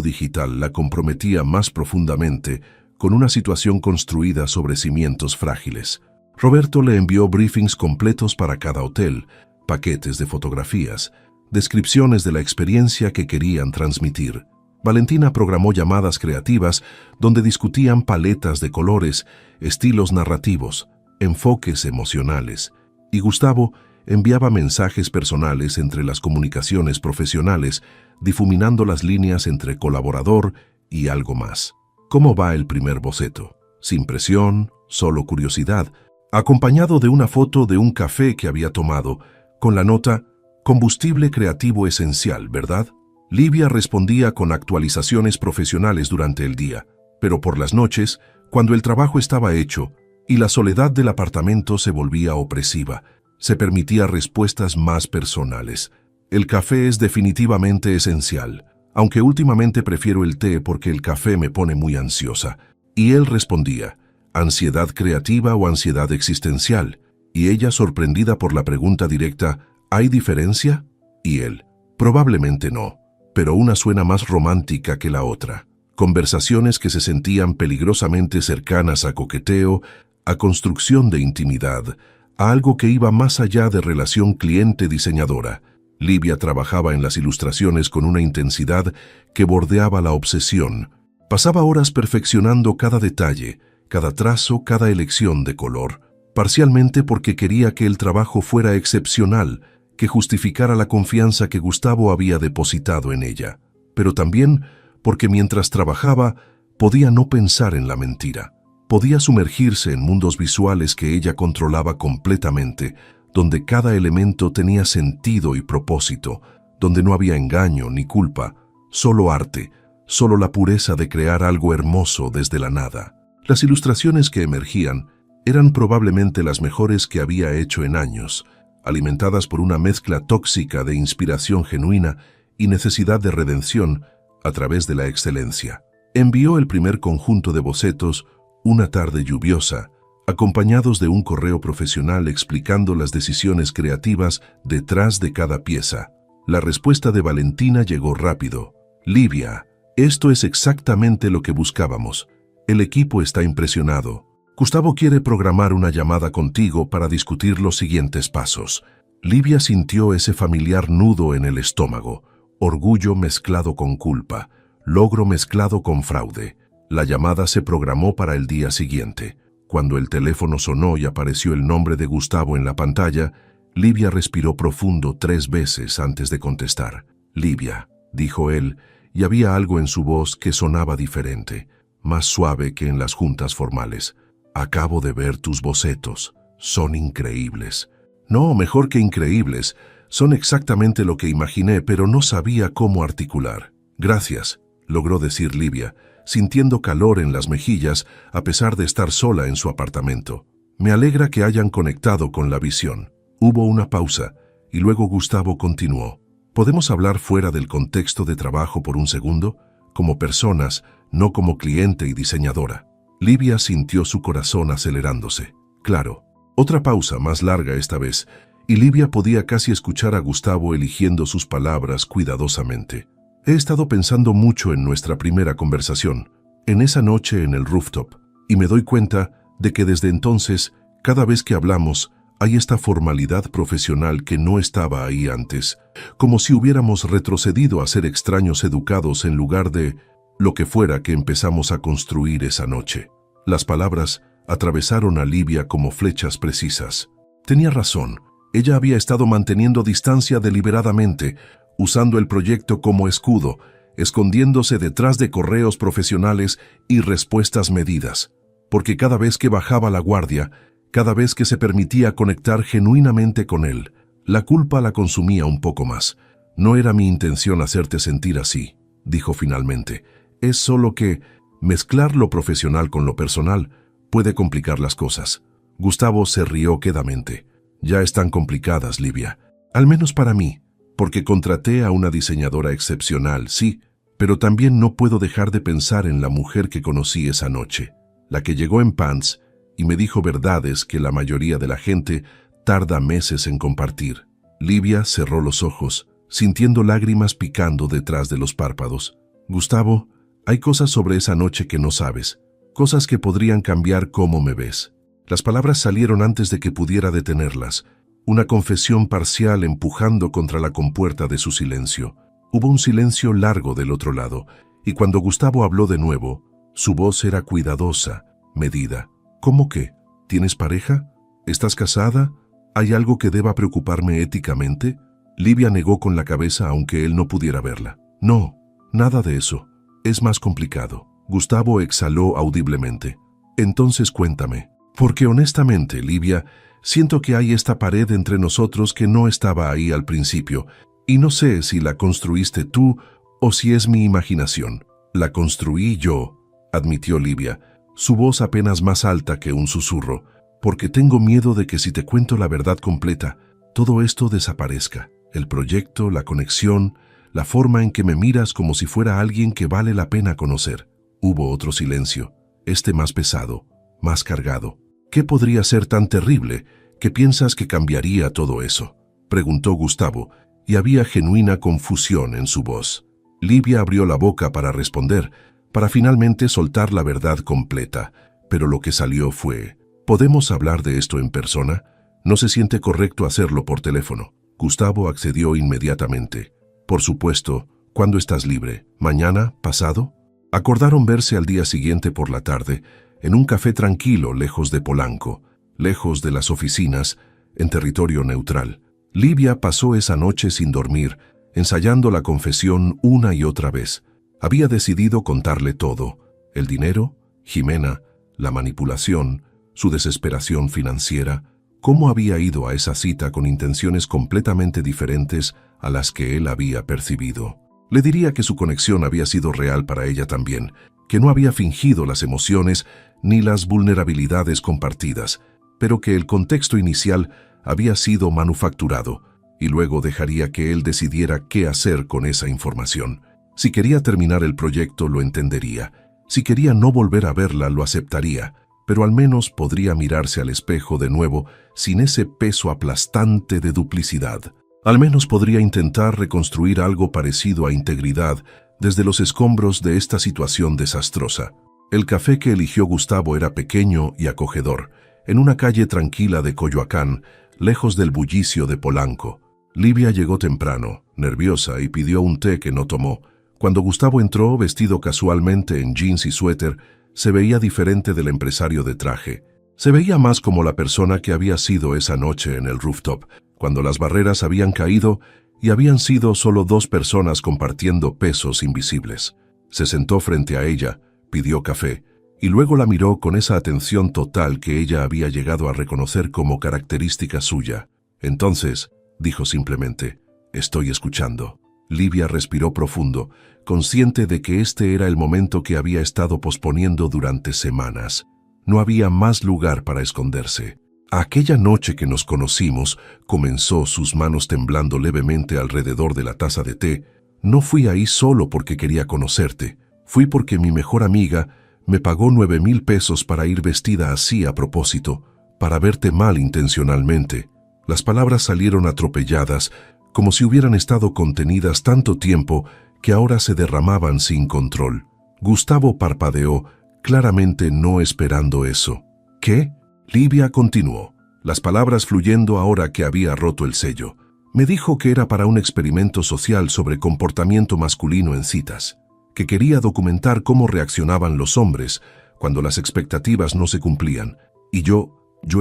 digital la comprometía más profundamente con una situación construida sobre cimientos frágiles. Roberto le envió briefings completos para cada hotel, paquetes de fotografías, descripciones de la experiencia que querían transmitir. Valentina programó llamadas creativas donde discutían paletas de colores, estilos narrativos, enfoques emocionales, y Gustavo enviaba mensajes personales entre las comunicaciones profesionales, difuminando las líneas entre colaborador y algo más. ¿Cómo va el primer boceto? Sin presión, solo curiosidad, acompañado de una foto de un café que había tomado, con la nota «Combustible creativo esencial, ¿verdad?». Livia respondía con actualizaciones profesionales durante el día, pero por las noches, cuando el trabajo estaba hecho y la soledad del apartamento se volvía opresiva, se permitía respuestas más personales. «El café es definitivamente esencial, aunque últimamente prefiero el té porque el café me pone muy ansiosa». Y él respondía: «¿Ansiedad creativa o ansiedad existencial?». Y ella, sorprendida por la pregunta directa: «¿Hay diferencia?». Y él: «Probablemente no, pero una suena más romántica que la otra». Conversaciones que se sentían peligrosamente cercanas a coqueteo, a construcción de intimidad, a algo que iba más allá de relación cliente-diseñadora. Livia trabajaba en las ilustraciones con una intensidad que bordeaba la obsesión. Pasaba horas perfeccionando cada detalle, cada trazo, cada elección de color, parcialmente porque quería que el trabajo fuera excepcional, que justificara la confianza que Gustavo había depositado en ella, pero también porque mientras trabajaba podía no pensar en la mentira. Podía sumergirse en mundos visuales que ella controlaba completamente, donde cada elemento tenía sentido y propósito, donde no había engaño ni culpa, solo arte, solo la pureza de crear algo hermoso desde la nada. Las ilustraciones que emergían eran probablemente las mejores que había hecho en años, alimentadas por una mezcla tóxica de inspiración genuina y necesidad de redención a través de la excelencia. Envió el primer conjunto de bocetos una tarde lluviosa, acompañados de un correo profesional explicando las decisiones creativas detrás de cada pieza. La respuesta de Valentina llegó rápido. «Livia, esto es exactamente lo que buscábamos. El equipo está impresionado. Gustavo quiere programar una llamada contigo para discutir los siguientes pasos». Livia sintió ese familiar nudo en el estómago, orgullo mezclado con culpa, logro mezclado con fraude. La llamada se programó para el día siguiente. Cuando el teléfono sonó y apareció el nombre de Gustavo en la pantalla, Livia respiró profundo 3 veces antes de contestar. «Livia», dijo él, y había algo en su voz que sonaba diferente, más suave que en las juntas formales. «Acabo de ver tus bocetos. Son increíbles». «No, mejor que increíbles. Son exactamente lo que imaginé, pero no sabía cómo articular». «Gracias», logró decir Livia, sintiendo calor en las mejillas a pesar de estar sola en su apartamento. «Me alegra que hayan conectado con la visión». Hubo una pausa, y luego Gustavo continuó. «¿Podemos hablar fuera del contexto de trabajo por un segundo? Como personas, no como cliente y diseñadora». Livia sintió su corazón acelerándose. Claro. Otra pausa, más larga esta vez, y Livia podía casi escuchar a Gustavo eligiendo sus palabras cuidadosamente. He estado pensando mucho en nuestra primera conversación, en esa noche en el rooftop, y me doy cuenta de que desde entonces, cada vez que hablamos, hay esta formalidad profesional que no estaba ahí antes, como si hubiéramos retrocedido a ser extraños educados en lugar de lo que fuera que empezamos a construir esa noche. Las palabras atravesaron a Livia como flechas precisas. Tenía razón, ella había estado manteniendo distancia deliberadamente, usando el proyecto como escudo, escondiéndose detrás de correos profesionales y respuestas medidas, porque cada vez que bajaba la guardia, cada vez que se permitía conectar genuinamente con él, la culpa la consumía un poco más. No era mi intención hacerte sentir así, dijo finalmente. Es solo que mezclar lo profesional con lo personal puede complicar las cosas. Gustavo se rió quedamente. Ya están complicadas, Livia. Al menos para mí, porque contraté a una diseñadora excepcional, sí, pero también no puedo dejar de pensar en la mujer que conocí esa noche, la que llegó en pants y me dijo verdades que la mayoría de la gente tarda meses en compartir. Livia cerró los ojos, sintiendo lágrimas picando detrás de los párpados. Gustavo, hay cosas sobre esa noche que no sabes, cosas que podrían cambiar cómo me ves. Las palabras salieron antes de que pudiera detenerlas, una confesión parcial empujando contra la compuerta de su silencio. Hubo un silencio largo del otro lado, y cuando Gustavo habló de nuevo, su voz era cuidadosa, medida. ¿Cómo qué? ¿Tienes pareja? ¿Estás casada? ¿Hay algo que deba preocuparme éticamente? Livia negó con la cabeza aunque él no pudiera verla. No, nada de eso. Es más complicado. Gustavo exhaló audiblemente. Entonces cuéntame. Porque honestamente, Livia, siento que hay esta pared entre nosotros que no estaba ahí al principio, y no sé si la construiste tú o si es mi imaginación. La construí yo, admitió Livia, su voz apenas más alta que un susurro, porque tengo miedo de que si te cuento la verdad completa, todo esto desaparezca. El proyecto, la conexión, la forma en que me miras como si fuera alguien que vale la pena conocer. Hubo otro silencio, este más pesado, más cargado. ¿Qué podría ser tan terrible que piensas que cambiaría todo eso?, preguntó Gustavo, y había genuina confusión en su voz. Livia abrió la boca para responder, para finalmente soltar la verdad completa, pero lo que salió fue: ¿podemos hablar de esto en persona? No se siente correcto hacerlo por teléfono. Gustavo accedió inmediatamente. Por supuesto, ¿cuándo estás libre? ¿Mañana? ¿Pasado? Acordaron verse al día siguiente por la tarde, en un café tranquilo lejos de Polanco, lejos de las oficinas, en territorio neutral. Livia pasó esa noche sin dormir, ensayando la confesión una y otra vez. Había decidido contarle todo: el dinero, Jimena, la manipulación, su desesperación financiera, cómo había ido a esa cita con intenciones completamente diferentes a las que él había percibido. Le diría que su conexión había sido real para ella también, que no había fingido las emociones ni las vulnerabilidades compartidas, pero que el contexto inicial había sido manufacturado, y luego dejaría que él decidiera qué hacer con esa información. Si quería terminar el proyecto, lo entendería. Si quería no volver a verla, lo aceptaría, pero al menos podría mirarse al espejo de nuevo sin ese peso aplastante de duplicidad. Al menos podría intentar reconstruir algo parecido a integridad desde los escombros de esta situación desastrosa. El café que eligió Gustavo era pequeño y acogedor, en una calle tranquila de Coyoacán, lejos del bullicio de Polanco. Livia llegó temprano, nerviosa, y pidió un té que no tomó. Cuando Gustavo entró, vestido casualmente en jeans y suéter, se veía diferente del empresario de traje. Se veía más como la persona que había sido esa noche en el rooftop, cuando las barreras habían caído y habían sido solo dos personas compartiendo pesos invisibles. Se sentó frente a ella, pidió café, y luego la miró con esa atención total que ella había llegado a reconocer como característica suya. Entonces, dijo simplemente: «Estoy escuchando». Livia respiró profundo, consciente de que este era el momento que había estado posponiendo durante semanas. No había más lugar para esconderse. Aquella noche que nos conocimos, comenzó, sus manos temblando levemente alrededor de la taza de té, no fui ahí solo porque quería conocerte. Fui porque mi mejor amiga me pagó 9,000 pesos para ir vestida así a propósito, para verte mal intencionalmente. Las palabras salieron atropelladas, como si hubieran estado contenidas tanto tiempo que ahora se derramaban sin control. Gustavo parpadeó, claramente no esperando eso. ¿Qué? Livia continuó, las palabras fluyendo ahora que había roto el sello. Me dijo que era para un experimento social sobre comportamiento masculino en citas, que quería documentar cómo reaccionaban los hombres cuando las expectativas no se cumplían. Y yo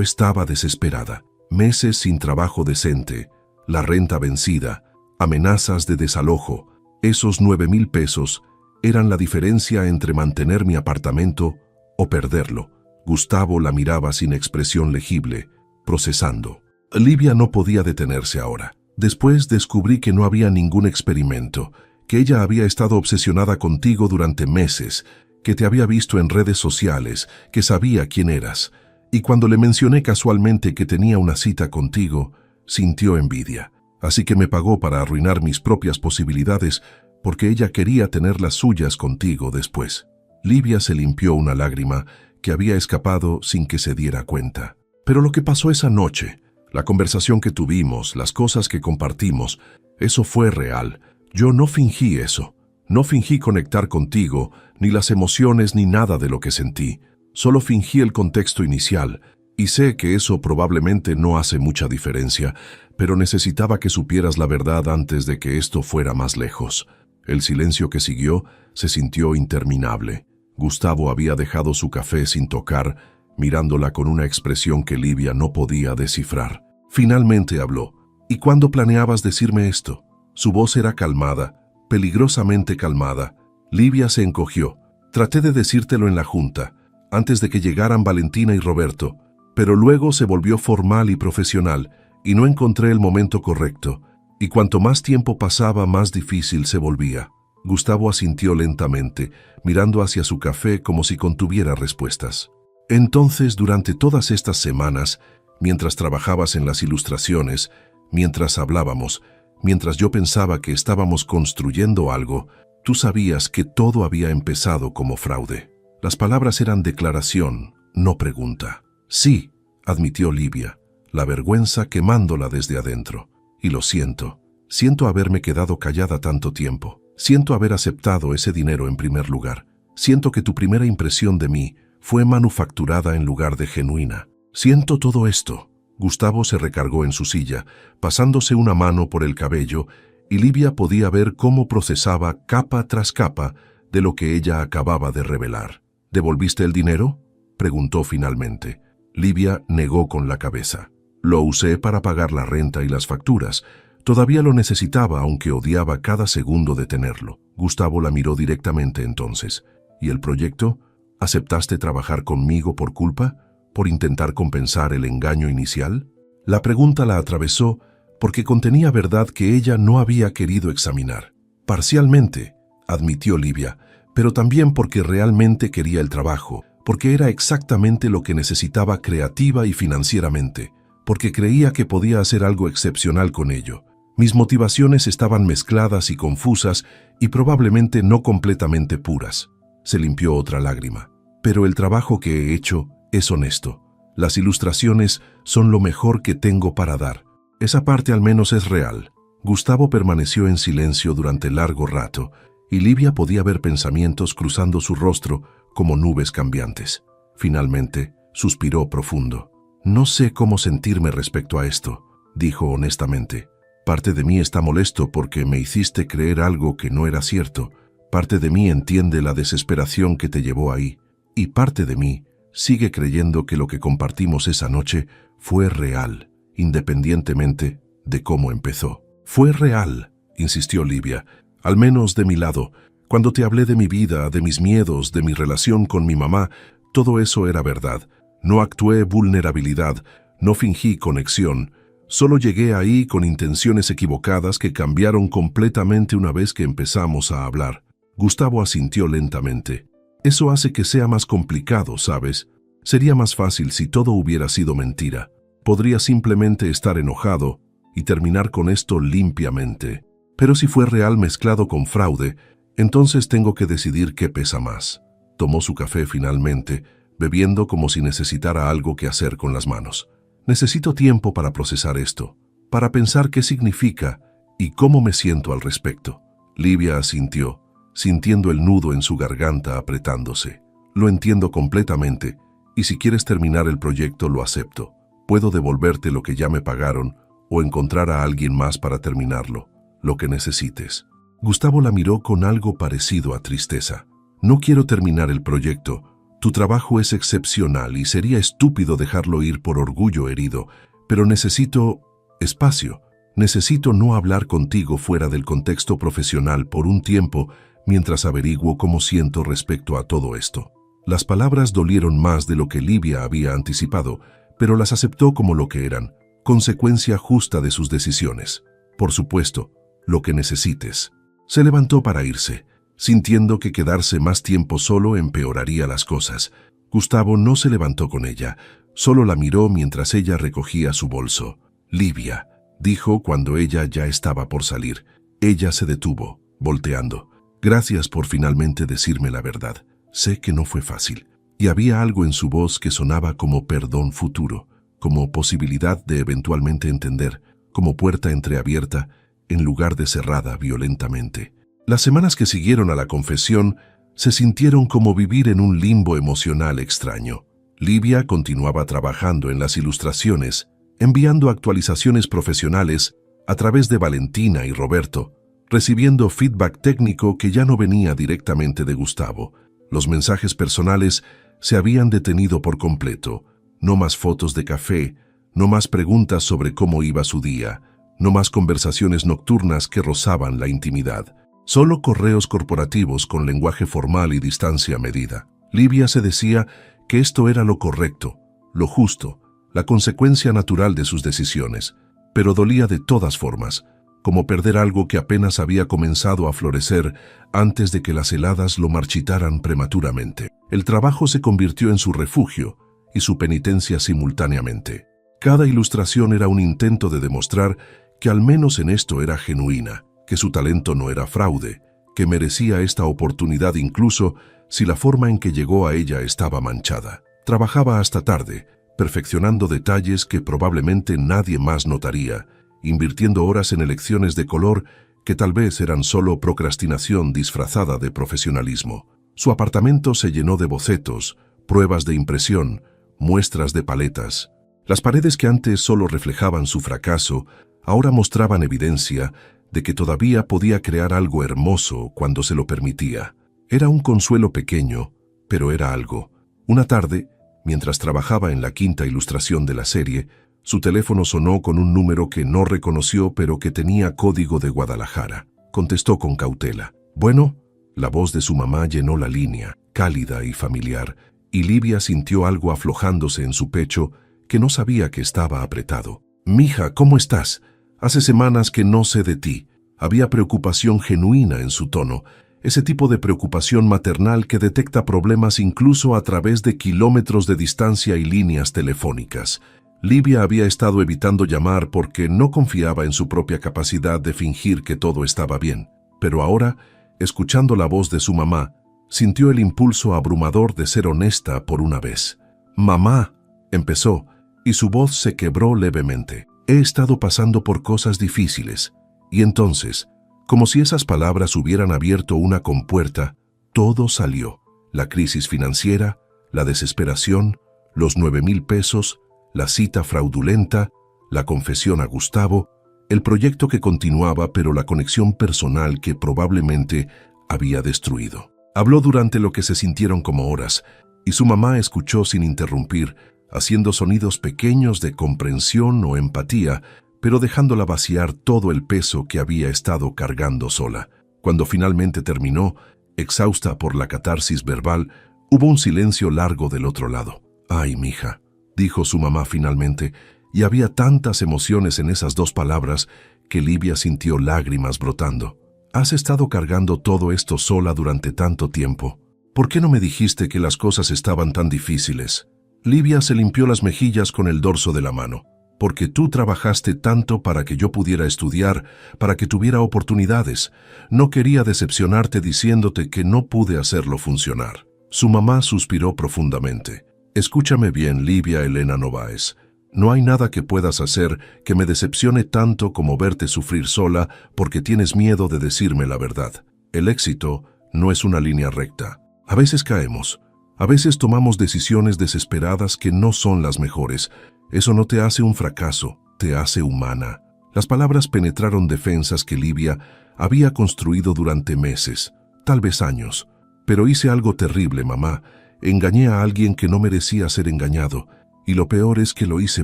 estaba desesperada. Meses sin trabajo decente, la renta vencida, amenazas de desalojo. Esos 9,000 pesos eran la diferencia entre mantener mi apartamento o perderlo. Gustavo la miraba sin expresión legible, procesando. Livia no podía detenerse ahora. Después descubrí que no había ningún experimento, que ella había estado obsesionada contigo durante meses, que te había visto en redes sociales, que sabía quién eras. Y cuando le mencioné casualmente que tenía una cita contigo, sintió envidia. Así que me pagó para arruinar mis propias posibilidades porque ella quería tener las suyas contigo después. Livia se limpió una lágrima que había escapado sin que se diera cuenta. Pero lo que pasó esa noche, la conversación que tuvimos, las cosas que compartimos, eso fue real. Yo no fingí eso. No fingí conectar contigo, ni las emociones ni nada de lo que sentí. Solo fingí el contexto inicial, y sé que eso probablemente no hace mucha diferencia, pero necesitaba que supieras la verdad antes de que esto fuera más lejos. El silencio que siguió se sintió interminable. Gustavo había dejado su café sin tocar, mirándola con una expresión que Livia no podía descifrar. Finalmente habló. ¿Y cuándo planeabas decirme esto? Su voz era calmada, peligrosamente calmada. Livia se encogió. Traté de decírtelo en la junta, antes de que llegaran Valentina y Roberto, pero luego se volvió formal y profesional, y no encontré el momento correcto, y cuanto más tiempo pasaba, más difícil se volvía. Gustavo asintió lentamente, mirando hacia su café como si contuviera respuestas. Entonces, durante todas estas semanas, mientras trabajabas en las ilustraciones, mientras hablábamos, mientras yo pensaba que estábamos construyendo algo, tú sabías que todo había empezado como fraude. Las palabras eran declaración, no pregunta. Sí, admitió Livia, la vergüenza quemándola desde adentro. Y lo siento. Siento haberme quedado callada tanto tiempo. Siento haber aceptado ese dinero en primer lugar. Siento que tu primera impresión de mí fue manufacturada en lugar de genuina. Siento todo esto. Gustavo se recargó en su silla, pasándose una mano por el cabello, y Livia podía ver cómo procesaba capa tras capa de lo que ella acababa de revelar. ¿Devolviste el dinero?, preguntó finalmente. Livia negó con la cabeza. Lo usé para pagar la renta y las facturas. Todavía lo necesitaba, aunque odiaba cada segundo de tenerlo. Gustavo la miró directamente entonces. ¿Y el proyecto? ¿Aceptaste trabajar conmigo por culpa? ¿Por intentar compensar el engaño inicial? La pregunta la atravesó porque contenía verdad que ella no había querido examinar. Parcialmente, admitió Livia, pero también porque realmente quería el trabajo, porque era exactamente lo que necesitaba creativa y financieramente, porque creía que podía hacer algo excepcional con ello. Mis motivaciones estaban mezcladas y confusas y probablemente no completamente puras. Se limpió otra lágrima. Pero el trabajo que he hecho es honesto. Las ilustraciones son lo mejor que tengo para dar. Esa parte al menos es real. Gustavo permaneció en silencio durante largo rato, y Livia podía ver pensamientos cruzando su rostro como nubes cambiantes. Finalmente, suspiró profundo. No sé cómo sentirme respecto a esto, dijo honestamente. Parte de mí está molesto porque me hiciste creer algo que no era cierto. Parte de mí entiende la desesperación que te llevó ahí. Y parte de mí sigue creyendo que lo que compartimos esa noche fue real, independientemente de cómo empezó. Fue real, insistió Livia, al menos de mi lado. Cuando te hablé de mi vida, de mis miedos, de mi relación con mi mamá, todo eso era verdad. No actué vulnerabilidad, no fingí conexión. Solo llegué ahí con intenciones equivocadas que cambiaron completamente una vez que empezamos a hablar. Gustavo asintió lentamente. Eso hace que sea más complicado, ¿sabes? Sería más fácil si todo hubiera sido mentira. Podría simplemente estar enojado y terminar con esto limpiamente. Pero si fue real mezclado con fraude, entonces tengo que decidir qué pesa más. Tomó su café finalmente, bebiendo como si necesitara algo que hacer con las manos. Necesito tiempo para procesar esto, para pensar qué significa y cómo me siento al respecto. Livia asintió, sintiendo el nudo en su garganta apretándose. Lo entiendo completamente, y si quieres terminar el proyecto lo acepto. Puedo devolverte lo que ya me pagaron o encontrar a alguien más para terminarlo, lo que necesites. Gustavo la miró con algo parecido a tristeza. No quiero terminar el proyecto. Tu trabajo es excepcional y sería estúpido dejarlo ir por orgullo herido, pero necesito espacio. Necesito no hablar contigo fuera del contexto profesional por un tiempo mientras averiguo cómo siento respecto a todo esto. Las palabras dolieron más de lo que Livia había anticipado, pero las aceptó como lo que eran, consecuencia justa de sus decisiones. Por supuesto, lo que necesites. Se levantó para irse, sintiendo que quedarse más tiempo solo empeoraría las cosas. Gustavo no se levantó con ella, solo la miró mientras ella recogía su bolso. Livia, dijo cuando ella ya estaba por salir. Ella se detuvo, volteando. Gracias por finalmente decirme la verdad. Sé que no fue fácil. Y había algo en su voz que sonaba como perdón futuro, como posibilidad de eventualmente entender, como puerta entreabierta en lugar de cerrada violentamente. Las semanas que siguieron a la confesión se sintieron como vivir en un limbo emocional extraño. Livia continuaba trabajando en las ilustraciones, enviando actualizaciones profesionales a través de Valentina y Roberto, recibiendo feedback técnico que ya no venía directamente de Gustavo. Los mensajes personales se habían detenido por completo. No más fotos de café, no más preguntas sobre cómo iba su día, no más conversaciones nocturnas que rozaban la intimidad. Solo correos corporativos con lenguaje formal y distancia medida. Livia se decía que esto era lo correcto, lo justo, la consecuencia natural de sus decisiones, pero dolía de todas formas, como perder algo que apenas había comenzado a florecer antes de que las heladas lo marchitaran prematuramente. El trabajo se convirtió en su refugio y su penitencia simultáneamente. Cada ilustración era un intento de demostrar que al menos en esto era genuina, que su talento no era fraude, que merecía esta oportunidad incluso si la forma en que llegó a ella estaba manchada. Trabajaba hasta tarde, perfeccionando detalles que probablemente nadie más notaría, invirtiendo horas en elecciones de color que tal vez eran solo procrastinación disfrazada de profesionalismo. Su apartamento se llenó de bocetos, pruebas de impresión, muestras de paletas. Las paredes que antes solo reflejaban su fracaso, ahora mostraban evidencia de que todavía podía crear algo hermoso cuando se lo permitía. Era un consuelo pequeño, pero era algo. Una tarde, mientras trabajaba en la quinta ilustración de la serie, su teléfono sonó con un número que no reconoció pero que tenía código de Guadalajara. Contestó con cautela. «Bueno», la voz de su mamá llenó la línea, cálida y familiar, y Livia sintió algo aflojándose en su pecho que no sabía que estaba apretado. «Mija, ¿cómo estás? Hace semanas que no sé de ti». Había preocupación genuina en su tono, ese tipo de preocupación maternal que detecta problemas incluso a través de kilómetros de distancia y líneas telefónicas. Livia había estado evitando llamar porque no confiaba en su propia capacidad de fingir que todo estaba bien. Pero ahora, escuchando la voz de su mamá, sintió el impulso abrumador de ser honesta por una vez. «Mamá», empezó, y su voz se quebró levemente. «He estado pasando por cosas difíciles». Y entonces, como si esas palabras hubieran abierto una compuerta, todo salió. La crisis financiera, la desesperación, los 9,000 pesos, la cita fraudulenta, la confesión a Gustavo, el proyecto que continuaba pero la conexión personal que probablemente había destruido. Habló durante lo que se sintieron como horas, y su mamá escuchó sin interrumpir, haciendo sonidos pequeños de comprensión o empatía, pero dejándola vaciar todo el peso que había estado cargando sola. Cuando finalmente terminó, exhausta por la catarsis verbal, hubo un silencio largo del otro lado. «Ay, mija», dijo su mamá finalmente, y había tantas emociones en esas dos palabras que Livia sintió lágrimas brotando. «Has estado cargando todo esto sola durante tanto tiempo. ¿Por qué no me dijiste que las cosas estaban tan difíciles?» Livia se limpió las mejillas con el dorso de la mano. «Porque tú trabajaste tanto para que yo pudiera estudiar, para que tuviera oportunidades. No quería decepcionarte diciéndote que no pude hacerlo funcionar». Su mamá suspiró profundamente. Escúchame bien, Livia Elena Novaes. No hay nada que puedas hacer que me decepcione tanto como verte sufrir sola porque tienes miedo de decirme la verdad. El éxito no es una línea recta. A veces caemos. A veces tomamos decisiones desesperadas que no son las mejores. Eso no te hace un fracaso, te hace humana. Las palabras penetraron defensas que Livia había construido durante meses, tal vez años. Pero hice algo terrible, mamá. Engañé a alguien que no merecía ser engañado. Y lo peor es que lo hice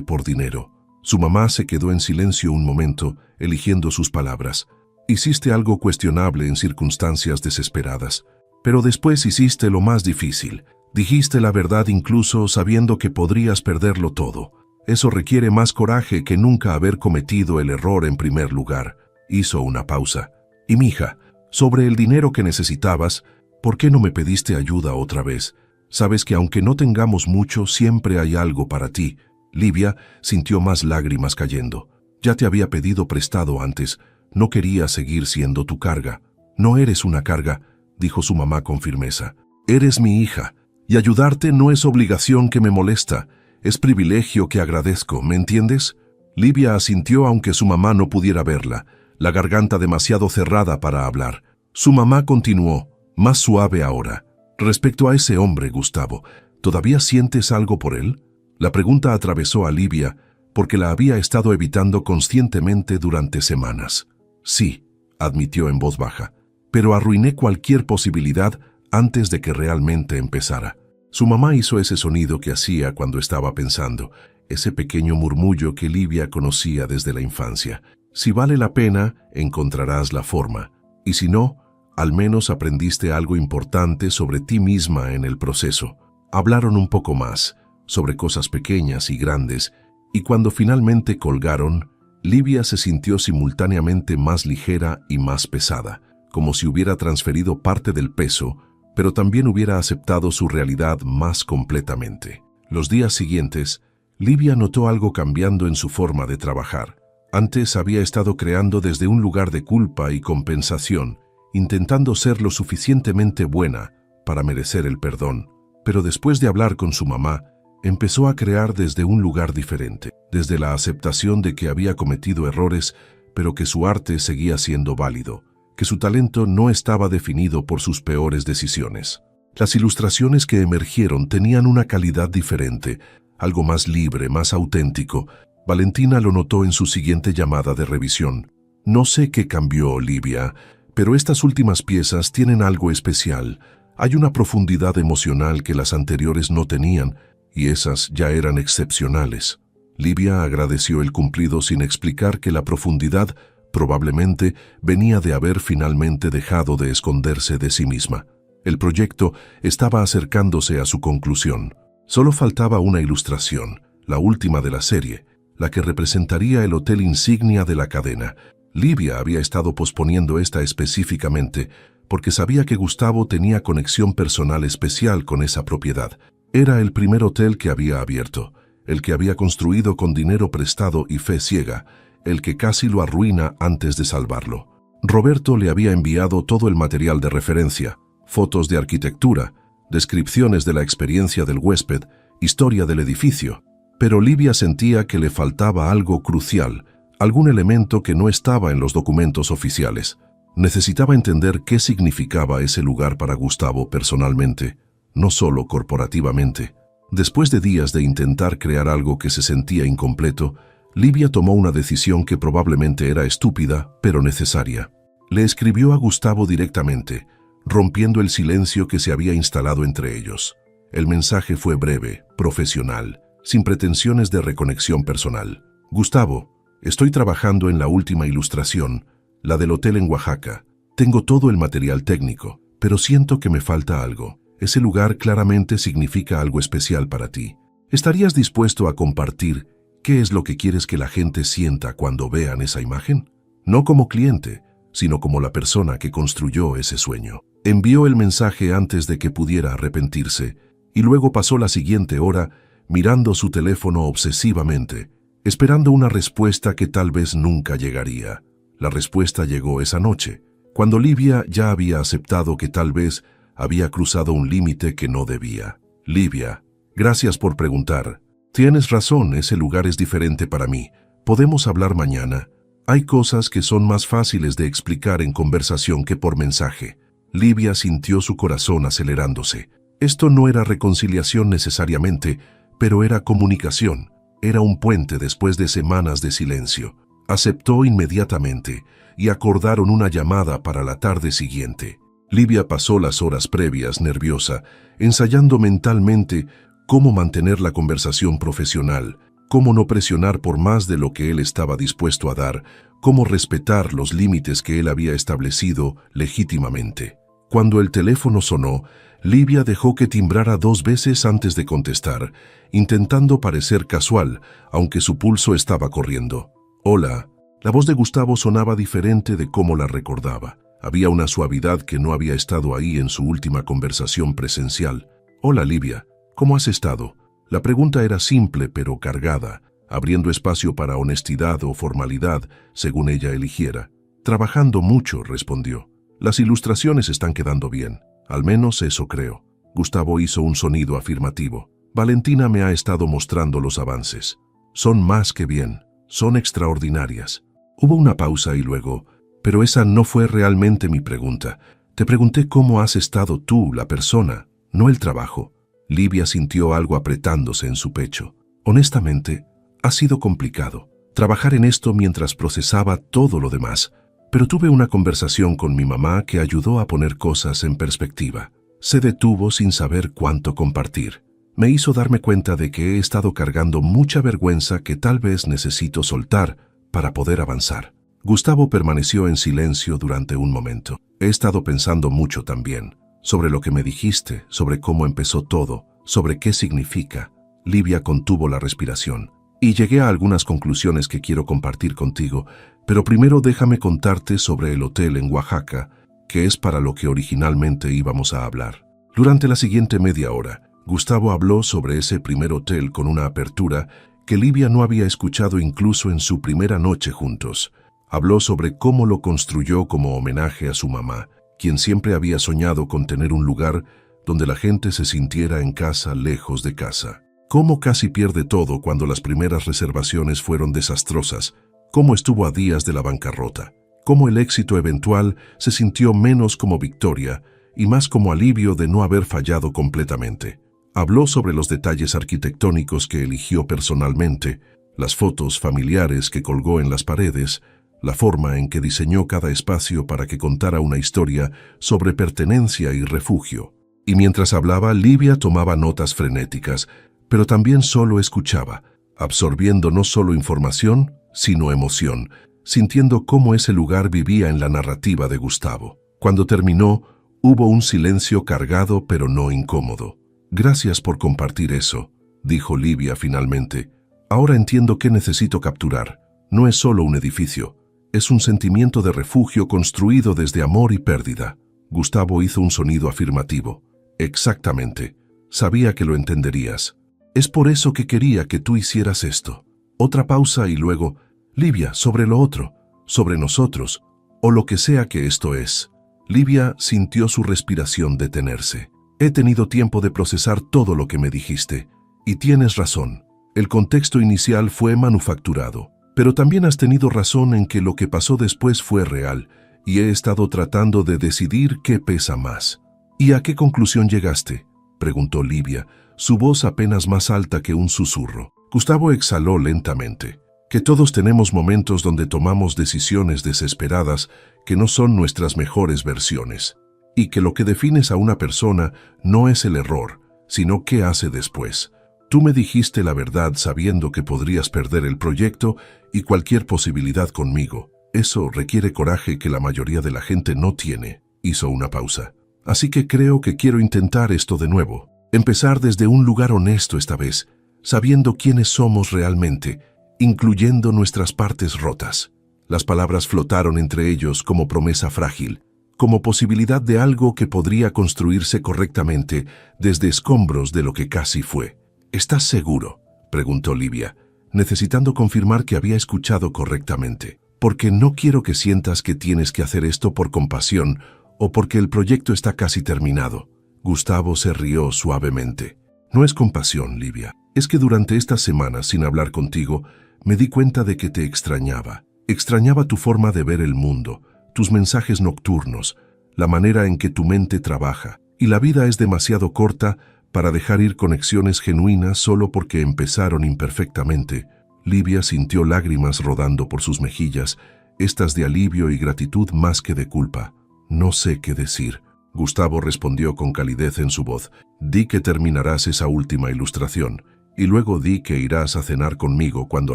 por dinero. Su mamá se quedó en silencio un momento, eligiendo sus palabras. Hiciste algo cuestionable en circunstancias desesperadas. Pero después hiciste lo más difícil. Dijiste la verdad incluso sabiendo que podrías perderlo todo. Eso requiere más coraje que nunca haber cometido el error en primer lugar. Hizo una pausa. Y mija, sobre el dinero que necesitabas, ¿por qué no me pediste ayuda otra vez? Sabes que aunque no tengamos mucho, siempre hay algo para ti. Livia sintió más lágrimas cayendo. Ya te había pedido prestado antes. No quería seguir siendo tu carga. No eres una carga, dijo su mamá con firmeza. Eres mi hija. Y ayudarte no es obligación que me molesta. Es privilegio que agradezco, ¿me entiendes? Livia asintió aunque su mamá no pudiera verla, la garganta demasiado cerrada para hablar. Su mamá continuó, más suave ahora. Respecto a ese hombre, Gustavo, ¿todavía sientes algo por él? La pregunta atravesó a Livia porque la había estado evitando conscientemente durante semanas. Sí, admitió en voz baja, pero arruiné cualquier posibilidad antes de que realmente empezara. Su mamá hizo ese sonido que hacía cuando estaba pensando, ese pequeño murmullo que Livia conocía desde la infancia. Si vale la pena, encontrarás la forma, y si no, al menos aprendiste algo importante sobre ti misma en el proceso. Hablaron un poco más, sobre cosas pequeñas y grandes, y cuando finalmente colgaron, Livia se sintió simultáneamente más ligera y más pesada, como si hubiera transferido parte del peso, pero también hubiera aceptado su realidad más completamente. Los días siguientes, Livia notó algo cambiando en su forma de trabajar. Antes había estado creando desde un lugar de culpa y compensación, intentando ser lo suficientemente buena para merecer el perdón. Pero después de hablar con su mamá, empezó a crear desde un lugar diferente, desde la aceptación de que había cometido errores, pero que su arte seguía siendo válido, que su talento no estaba definido por sus peores decisiones. Las ilustraciones que emergieron tenían una calidad diferente, algo más libre, más auténtico. Valentina lo notó en su siguiente llamada de revisión. No sé qué cambió, Livia, pero estas últimas piezas tienen algo especial. Hay una profundidad emocional que las anteriores no tenían, y esas ya eran excepcionales. Livia agradeció el cumplido sin explicar que la profundidad probablemente venía de haber finalmente dejado de esconderse de sí misma. El proyecto estaba acercándose a su conclusión. Solo faltaba una ilustración, la última de la serie, la que representaría el hotel insignia de la cadena. Livia había estado posponiendo esta específicamente porque sabía que Gustavo tenía conexión personal especial con esa propiedad. Era el primer hotel que había abierto, el que había construido con dinero prestado y fe ciega, el que casi lo arruina antes de salvarlo. Roberto le había enviado todo el material de referencia, fotos de arquitectura, descripciones de la experiencia del huésped, historia del edificio, pero Livia sentía que le faltaba algo crucial, algún elemento que no estaba en los documentos oficiales. Necesitaba entender qué significaba ese lugar para Gustavo personalmente, no solo corporativamente. Después de días de intentar crear algo que se sentía incompleto, Livia tomó una decisión que probablemente era estúpida, pero necesaria. Le escribió a Gustavo directamente, rompiendo el silencio que se había instalado entre ellos. El mensaje fue breve, profesional, sin pretensiones de reconexión personal. Gustavo, estoy trabajando en la última ilustración, la del hotel en Oaxaca. Tengo todo el material técnico, pero siento que me falta algo. Ese lugar claramente significa algo especial para ti. ¿Estarías dispuesto a compartir qué es lo que quieres que la gente sienta cuando vean esa imagen? No como cliente, sino como la persona que construyó ese sueño. Envió el mensaje antes de que pudiera arrepentirse, y luego pasó la siguiente hora mirando su teléfono obsesivamente, esperando una respuesta que tal vez nunca llegaría. La respuesta llegó esa noche, cuando Livia ya había aceptado que tal vez Había cruzado un límite que no debía. Livia, gracias por preguntar. Tienes razón, ese lugar es diferente para mí. Podemos hablar mañana. Hay cosas que son más fáciles de explicar en conversación que por mensaje. Livia sintió su corazón acelerándose. Esto no era reconciliación necesariamente, pero era comunicación. Era un puente después de semanas de silencio. Aceptó inmediatamente y acordaron una llamada para la tarde siguiente. Livia pasó las horas previas nerviosa, ensayando mentalmente cómo mantener la conversación profesional, cómo no presionar por más de lo que él estaba dispuesto a dar, cómo respetar los límites que él había establecido legítimamente. Cuando el teléfono sonó, Livia dejó que timbrara 2 veces antes de contestar, intentando parecer casual, aunque su pulso estaba corriendo. «Hola». La voz de Gustavo sonaba diferente de cómo la recordaba. Había una suavidad que no había estado ahí en su última conversación presencial. «Hola, Livia. ¿Cómo has estado?». La pregunta era simple pero cargada, abriendo espacio para honestidad o formalidad, según ella eligiera. «Trabajando mucho», respondió. «Las ilustraciones están quedando bien. Al menos eso creo». Gustavo hizo un sonido afirmativo. «Valentina me ha estado mostrando los avances. Son más que bien. Son extraordinarias». Hubo una pausa y luego, «Pero esa no fue realmente mi pregunta. Te pregunté cómo has estado tú, la persona, no el trabajo». Livia sintió algo apretándose en su pecho. «Honestamente, ha sido complicado trabajar en esto mientras procesaba todo lo demás, pero tuve una conversación con mi mamá que ayudó a poner cosas en perspectiva. Se detuvo sin saber cuánto compartir. Me hizo darme cuenta de que he estado cargando mucha vergüenza que tal vez necesito soltar para poder avanzar». Gustavo permaneció en silencio durante un momento. «He estado pensando mucho también, sobre lo que me dijiste, sobre cómo empezó todo, sobre qué significa». Livia contuvo la respiración. «Y llegué a algunas conclusiones que quiero compartir contigo, pero primero déjame contarte sobre el hotel en Oaxaca, que es para lo que originalmente íbamos a hablar». Durante la siguiente media hora, Gustavo habló sobre ese primer hotel con una apertura que Livia no había escuchado incluso en su primera noche juntos. Habló sobre cómo lo construyó como homenaje a su mamá, quien siempre había soñado con tener un lugar donde la gente se sintiera en casa lejos de casa. Cómo casi pierde todo cuando las primeras reservaciones fueron desastrosas, cómo estuvo a días de la bancarrota, cómo el éxito eventual se sintió menos como victoria y más como alivio de no haber fallado completamente. Habló sobre los detalles arquitectónicos que eligió personalmente, las fotos familiares que colgó en las paredes, la forma en que diseñó cada espacio para que contara una historia sobre pertenencia y refugio. Y mientras hablaba, Livia tomaba notas frenéticas, pero también solo escuchaba, absorbiendo no solo información, sino emoción, sintiendo cómo ese lugar vivía en la narrativa de Gustavo. Cuando terminó, hubo un silencio cargado pero no incómodo. «Gracias por compartir eso», dijo Livia finalmente. «Ahora entiendo qué necesito capturar. No es solo un edificio, es un sentimiento de refugio construido desde amor y pérdida». Gustavo hizo un sonido afirmativo. «Exactamente. Sabía que lo entenderías. Es por eso que quería que tú hicieras esto». Otra pausa y luego, «Livia, sobre lo otro, sobre nosotros, o lo que sea que esto es». Livia sintió su respiración detenerse. «He tenido tiempo de procesar todo lo que me dijiste, y tienes razón. El contexto inicial fue manufacturado, pero también has tenido razón en que lo que pasó después fue real, y he estado tratando de decidir qué pesa más». «¿Y a qué conclusión llegaste?», preguntó Livia, su voz apenas más alta que un susurro. Gustavo exhaló lentamente. «Que todos tenemos momentos donde tomamos decisiones desesperadas que no son nuestras mejores versiones, y que lo que defines a una persona no es el error, sino qué hace después. Tú me dijiste la verdad sabiendo que podrías perder el proyecto y cualquier posibilidad conmigo. Eso requiere coraje que la mayoría de la gente no tiene». Hizo una pausa. «Así que creo que quiero intentar esto de nuevo. Empezar desde un lugar honesto esta vez, sabiendo quiénes somos realmente, incluyendo nuestras partes rotas». Las palabras flotaron entre ellos como promesa frágil, como posibilidad de algo que podría construirse correctamente desde escombros de lo que casi fue. «¿Estás seguro?», preguntó Livia, necesitando confirmar que había escuchado correctamente. «Porque no quiero que sientas que tienes que hacer esto por compasión o porque el proyecto está casi terminado. Gustavo se rió suavemente. No es compasión, Livia. Es que durante estas semanas sin hablar contigo, me di cuenta de que te extrañaba. Extrañaba tu forma de ver el mundo, tus mensajes nocturnos, la manera en que tu mente trabaja. Y la vida es demasiado corta para dejar ir conexiones genuinas solo porque empezaron imperfectamente. Livia sintió lágrimas rodando por sus mejillas, estas de alivio y gratitud más que de culpa. No sé qué decir. Gustavo respondió con calidez en su voz. Di que terminarás esa última ilustración, y luego di que irás a cenar conmigo cuando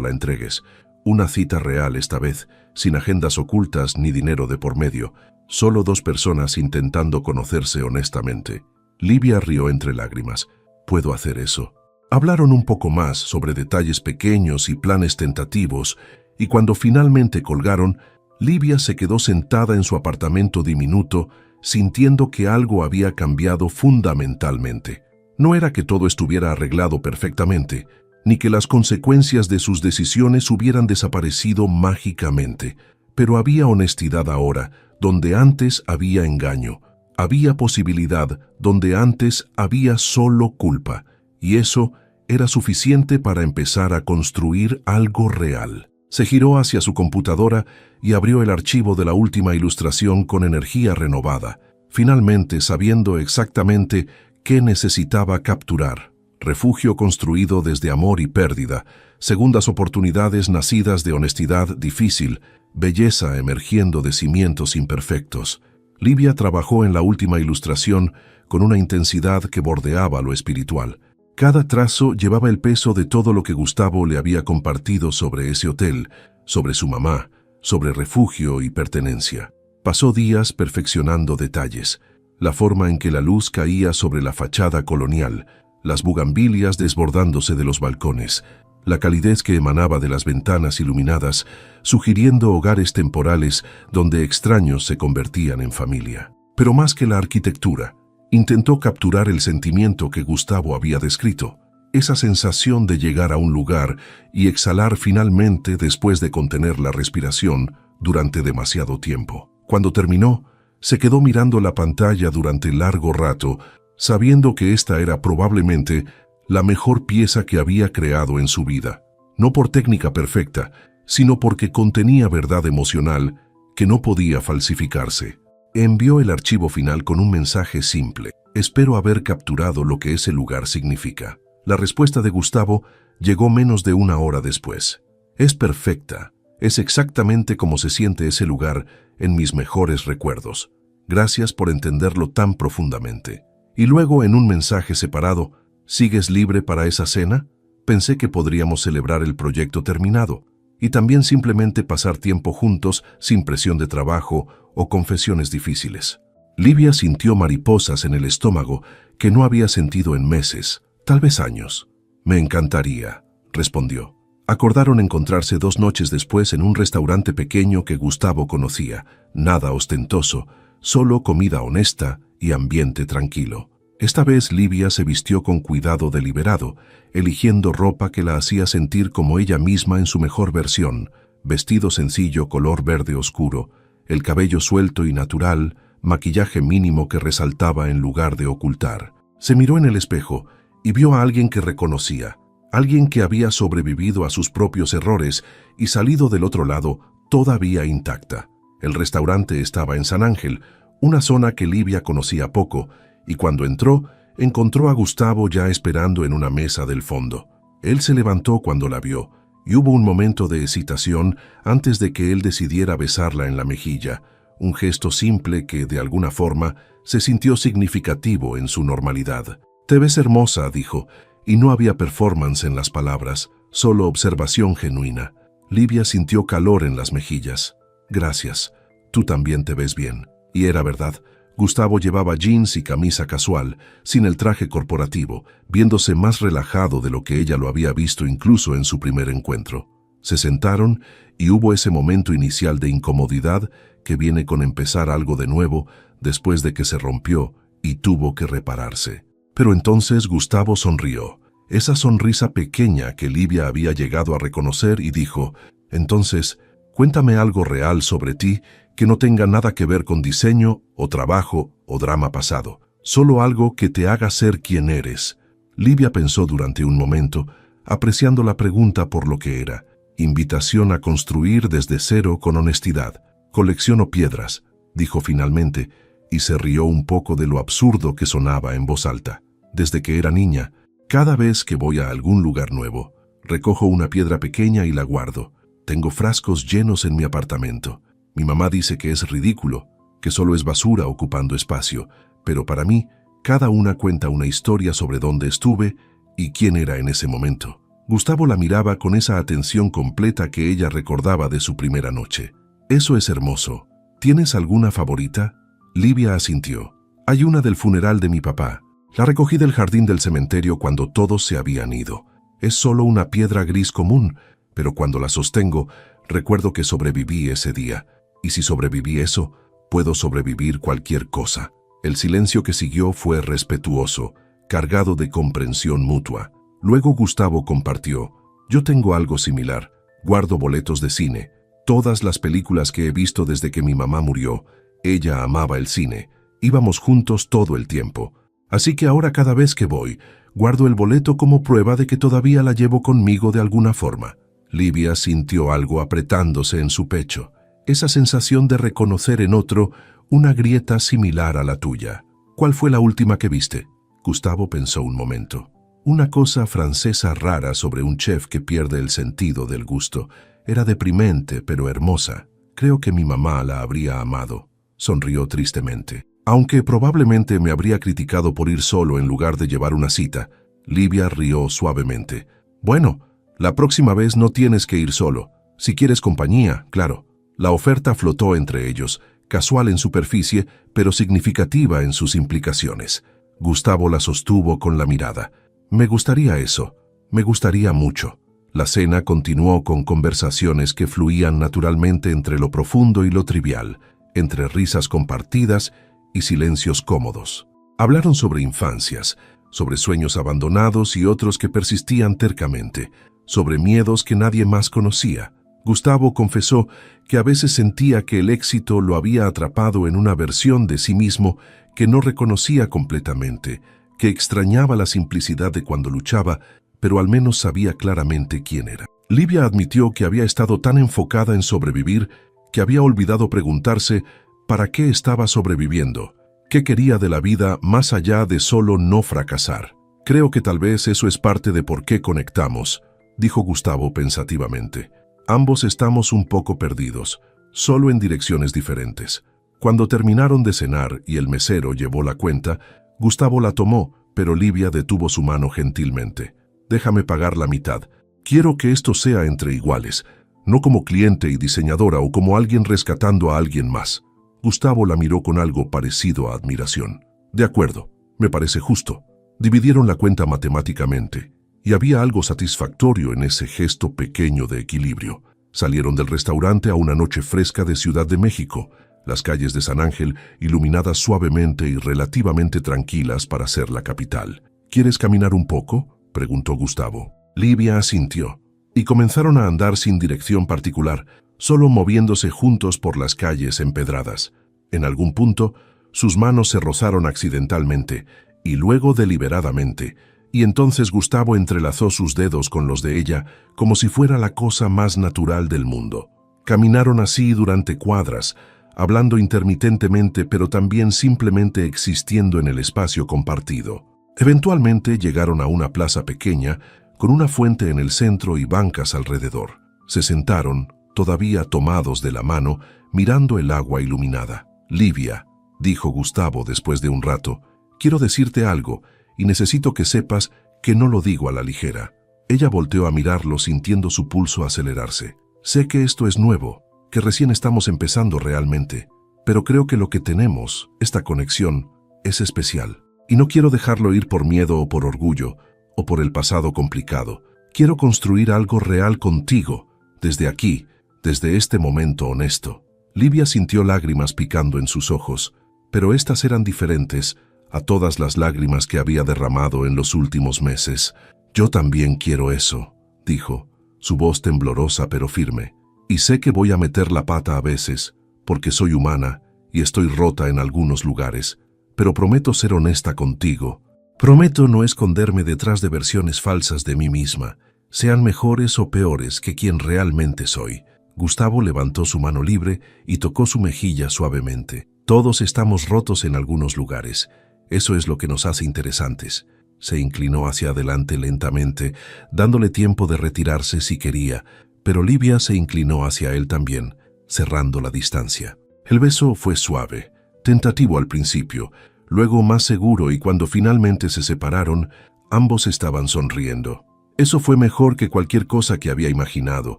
la entregues. Una cita real esta vez, sin agendas ocultas ni dinero de por medio, solo dos personas intentando conocerse honestamente. Livia rió entre lágrimas. ¿Puedo hacer eso? Hablaron un poco más sobre detalles pequeños y planes tentativos, y cuando finalmente colgaron, Livia se quedó sentada en su apartamento diminuto, sintiendo que algo había cambiado fundamentalmente. No era que todo estuviera arreglado perfectamente, ni que las consecuencias de sus decisiones hubieran desaparecido mágicamente, pero había honestidad ahora, donde antes había engaño. Había posibilidad donde antes había solo culpa, y eso era suficiente para empezar a construir algo real. Se giró hacia su computadora y abrió el archivo de la última ilustración con energía renovada, finalmente sabiendo exactamente qué necesitaba capturar. Refugio construido desde amor y pérdida, segundas oportunidades nacidas de honestidad difícil, belleza emergiendo de cimientos imperfectos. Livia trabajó en la última ilustración con una intensidad que bordeaba lo espiritual. Cada trazo llevaba el peso de todo lo que Gustavo le había compartido sobre ese hotel, sobre su mamá, sobre refugio y pertenencia. Pasó días perfeccionando detalles, la forma en que la luz caía sobre la fachada colonial, las bugambilias desbordándose de los balcones, la calidez que emanaba de las ventanas iluminadas, sugiriendo hogares temporales donde extraños se convertían en familia. Pero más que la arquitectura, intentó capturar el sentimiento que Gustavo había descrito, esa sensación de llegar a un lugar y exhalar finalmente después de contener la respiración durante demasiado tiempo. Cuando terminó, se quedó mirando la pantalla durante largo rato, sabiendo que esta era probablemente la mejor pieza que había creado en su vida. No por técnica perfecta, sino porque contenía verdad emocional que no podía falsificarse. Envió el archivo final con un mensaje simple. Espero haber capturado lo que ese lugar significa. La respuesta de Gustavo llegó menos de una hora después. Es perfecta. Es exactamente como se siente ese lugar en mis mejores recuerdos. Gracias por entenderlo tan profundamente. Y luego, en un mensaje separado, ¿sigues libre para esa cena? Pensé que podríamos celebrar el proyecto terminado y también simplemente pasar tiempo juntos sin presión de trabajo o confesiones difíciles. Livia sintió mariposas en el estómago que no había sentido en meses, tal vez años. Me encantaría, respondió. Acordaron encontrarse 2 noches después en un restaurante pequeño que Gustavo conocía, nada ostentoso, solo comida honesta y ambiente tranquilo. Esta vez Livia se vistió con cuidado deliberado, eligiendo ropa que la hacía sentir como ella misma en su mejor versión, vestido sencillo color verde oscuro, el cabello suelto y natural, maquillaje mínimo que resaltaba en lugar de ocultar. Se miró en el espejo y vio a alguien que reconocía, alguien que había sobrevivido a sus propios errores y salido del otro lado todavía intacta. El restaurante estaba en San Ángel, una zona que Livia conocía poco, y cuando entró, encontró a Gustavo ya esperando en una mesa del fondo. Él se levantó cuando la vio, y hubo un momento de hesitación antes de que él decidiera besarla en la mejilla, un gesto simple que, de alguna forma, se sintió significativo en su normalidad. «Te ves hermosa», dijo, y no había performance en las palabras, solo observación genuina. Livia sintió calor en las mejillas. «Gracias, tú también te ves bien». Y era verdad. Gustavo llevaba jeans y camisa casual, sin el traje corporativo, viéndose más relajado de lo que ella lo había visto incluso en su primer encuentro. Se sentaron y hubo ese momento inicial de incomodidad que viene con empezar algo de nuevo después de que se rompió y tuvo que repararse. Pero entonces Gustavo sonrió, esa sonrisa pequeña que Livia había llegado a reconocer y dijo, «Entonces, cuéntame algo real sobre ti que no tenga nada que ver con diseño o trabajo o drama pasado, solo algo que te haga ser quien eres. Livia pensó durante un momento, apreciando la pregunta por lo que era. Invitación a construir desde cero con honestidad. Colecciono piedras, dijo finalmente, y se rió un poco de lo absurdo que sonaba en voz alta. Desde que era niña, cada vez que voy a algún lugar nuevo, recojo una piedra pequeña y la guardo. Tengo frascos llenos en mi apartamento. Mi mamá dice que es ridículo, que solo es basura ocupando espacio, pero para mí, cada una cuenta una historia sobre dónde estuve y quién era en ese momento. Gustavo la miraba con esa atención completa que ella recordaba de su primera noche. Eso es hermoso. ¿Tienes alguna favorita? Livia asintió. Hay una del funeral de mi papá. La recogí del jardín del cementerio cuando todos se habían ido. Es solo una piedra gris común, pero cuando la sostengo, recuerdo que sobreviví ese día. Y si sobreviví eso, puedo sobrevivir cualquier cosa. El silencio que siguió fue respetuoso, cargado de comprensión mutua. Luego Gustavo compartió: yo tengo algo similar. Guardo boletos de cine. Todas las películas que he visto desde que mi mamá murió. Ella amaba el cine. Íbamos juntos todo el tiempo. Así que ahora cada vez que voy, guardo el boleto como prueba de que todavía la llevo conmigo de alguna forma. Livia sintió algo apretándose en su pecho. Esa sensación de reconocer en otro una grieta similar a la tuya. ¿Cuál fue la última que viste? Gustavo pensó un momento. Una cosa francesa rara sobre un chef que pierde el sentido del gusto. Era deprimente, pero hermosa. Creo que mi mamá la habría amado. Sonrió tristemente. Aunque probablemente me habría criticado por ir solo en lugar de llevar una cita. Livia rió suavemente. Bueno, la próxima vez no tienes que ir solo. Si quieres compañía, claro. La oferta flotó entre ellos, casual en superficie, pero significativa en sus implicaciones. Gustavo la sostuvo con la mirada. Me gustaría eso. Me gustaría mucho. La cena continuó con conversaciones que fluían naturalmente entre lo profundo y lo trivial, entre risas compartidas y silencios cómodos. Hablaron sobre infancias, sobre sueños abandonados y otros que persistían tercamente, sobre miedos que nadie más conocía. Gustavo confesó que a veces sentía que el éxito lo había atrapado en una versión de sí mismo que no reconocía completamente, que extrañaba la simplicidad de cuando luchaba, pero al menos sabía claramente quién era. Livia admitió que había estado tan enfocada en sobrevivir que había olvidado preguntarse ¿para qué estaba sobreviviendo? ¿Qué quería de la vida más allá de solo no fracasar? Creo que tal vez eso es parte de por qué conectamos, dijo Gustavo pensativamente. Ambos estamos un poco perdidos, solo en direcciones diferentes. Cuando terminaron de cenar y el mesero llevó la cuenta, Gustavo la tomó, pero Livia detuvo su mano gentilmente. Déjame pagar la mitad. Quiero que esto sea entre iguales, no como cliente y diseñadora o como alguien rescatando a alguien más. Gustavo la miró con algo parecido a admiración. De acuerdo, me parece justo. Dividieron la cuenta matemáticamente, y había algo satisfactorio en ese gesto pequeño de equilibrio. Salieron del restaurante a una noche fresca de Ciudad de México, las calles de San Ángel iluminadas suavemente y relativamente tranquilas para ser la capital. ¿Quieres caminar un poco?, preguntó Gustavo. Livia asintió, y comenzaron a andar sin dirección particular, solo moviéndose juntos por las calles empedradas. En algún punto, sus manos se rozaron accidentalmente, y luego deliberadamente, y entonces Gustavo entrelazó sus dedos con los de ella como si fuera la cosa más natural del mundo. Caminaron así durante cuadras, hablando intermitentemente pero también simplemente existiendo en el espacio compartido. Eventualmente llegaron a una plaza pequeña, con una fuente en el centro y bancas alrededor. Se sentaron, todavía tomados de la mano, mirando el agua iluminada. Livia, dijo Gustavo después de un rato, quiero decirte algo, y necesito que sepas que no lo digo a la ligera. Ella volteó a mirarlo sintiendo su pulso acelerarse. Sé que esto es nuevo, que recién estamos empezando realmente, pero creo que lo que tenemos, esta conexión, es especial. Y no quiero dejarlo ir por miedo o por orgullo, o por el pasado complicado. Quiero construir algo real contigo, desde aquí, desde este momento honesto. Livia sintió lágrimas picando en sus ojos, pero estas eran diferentes a todas las lágrimas que había derramado en los últimos meses. Yo también quiero eso, dijo, su voz temblorosa pero firme. Y sé que voy a meter la pata a veces, porque soy humana y estoy rota en algunos lugares, pero prometo ser honesta contigo. Prometo no esconderme detrás de versiones falsas de mí misma, sean mejores o peores que quien realmente soy. Gustavo levantó su mano libre y tocó su mejilla suavemente. Todos estamos rotos en algunos lugares. Eso es lo que nos hace interesantes. Se inclinó hacia adelante lentamente, dándole tiempo de retirarse si quería, pero Livia se inclinó hacia él también, cerrando la distancia. El beso fue suave, tentativo al principio, luego más seguro, y cuando finalmente se separaron, ambos estaban sonriendo. Eso fue mejor que cualquier cosa que había imaginado,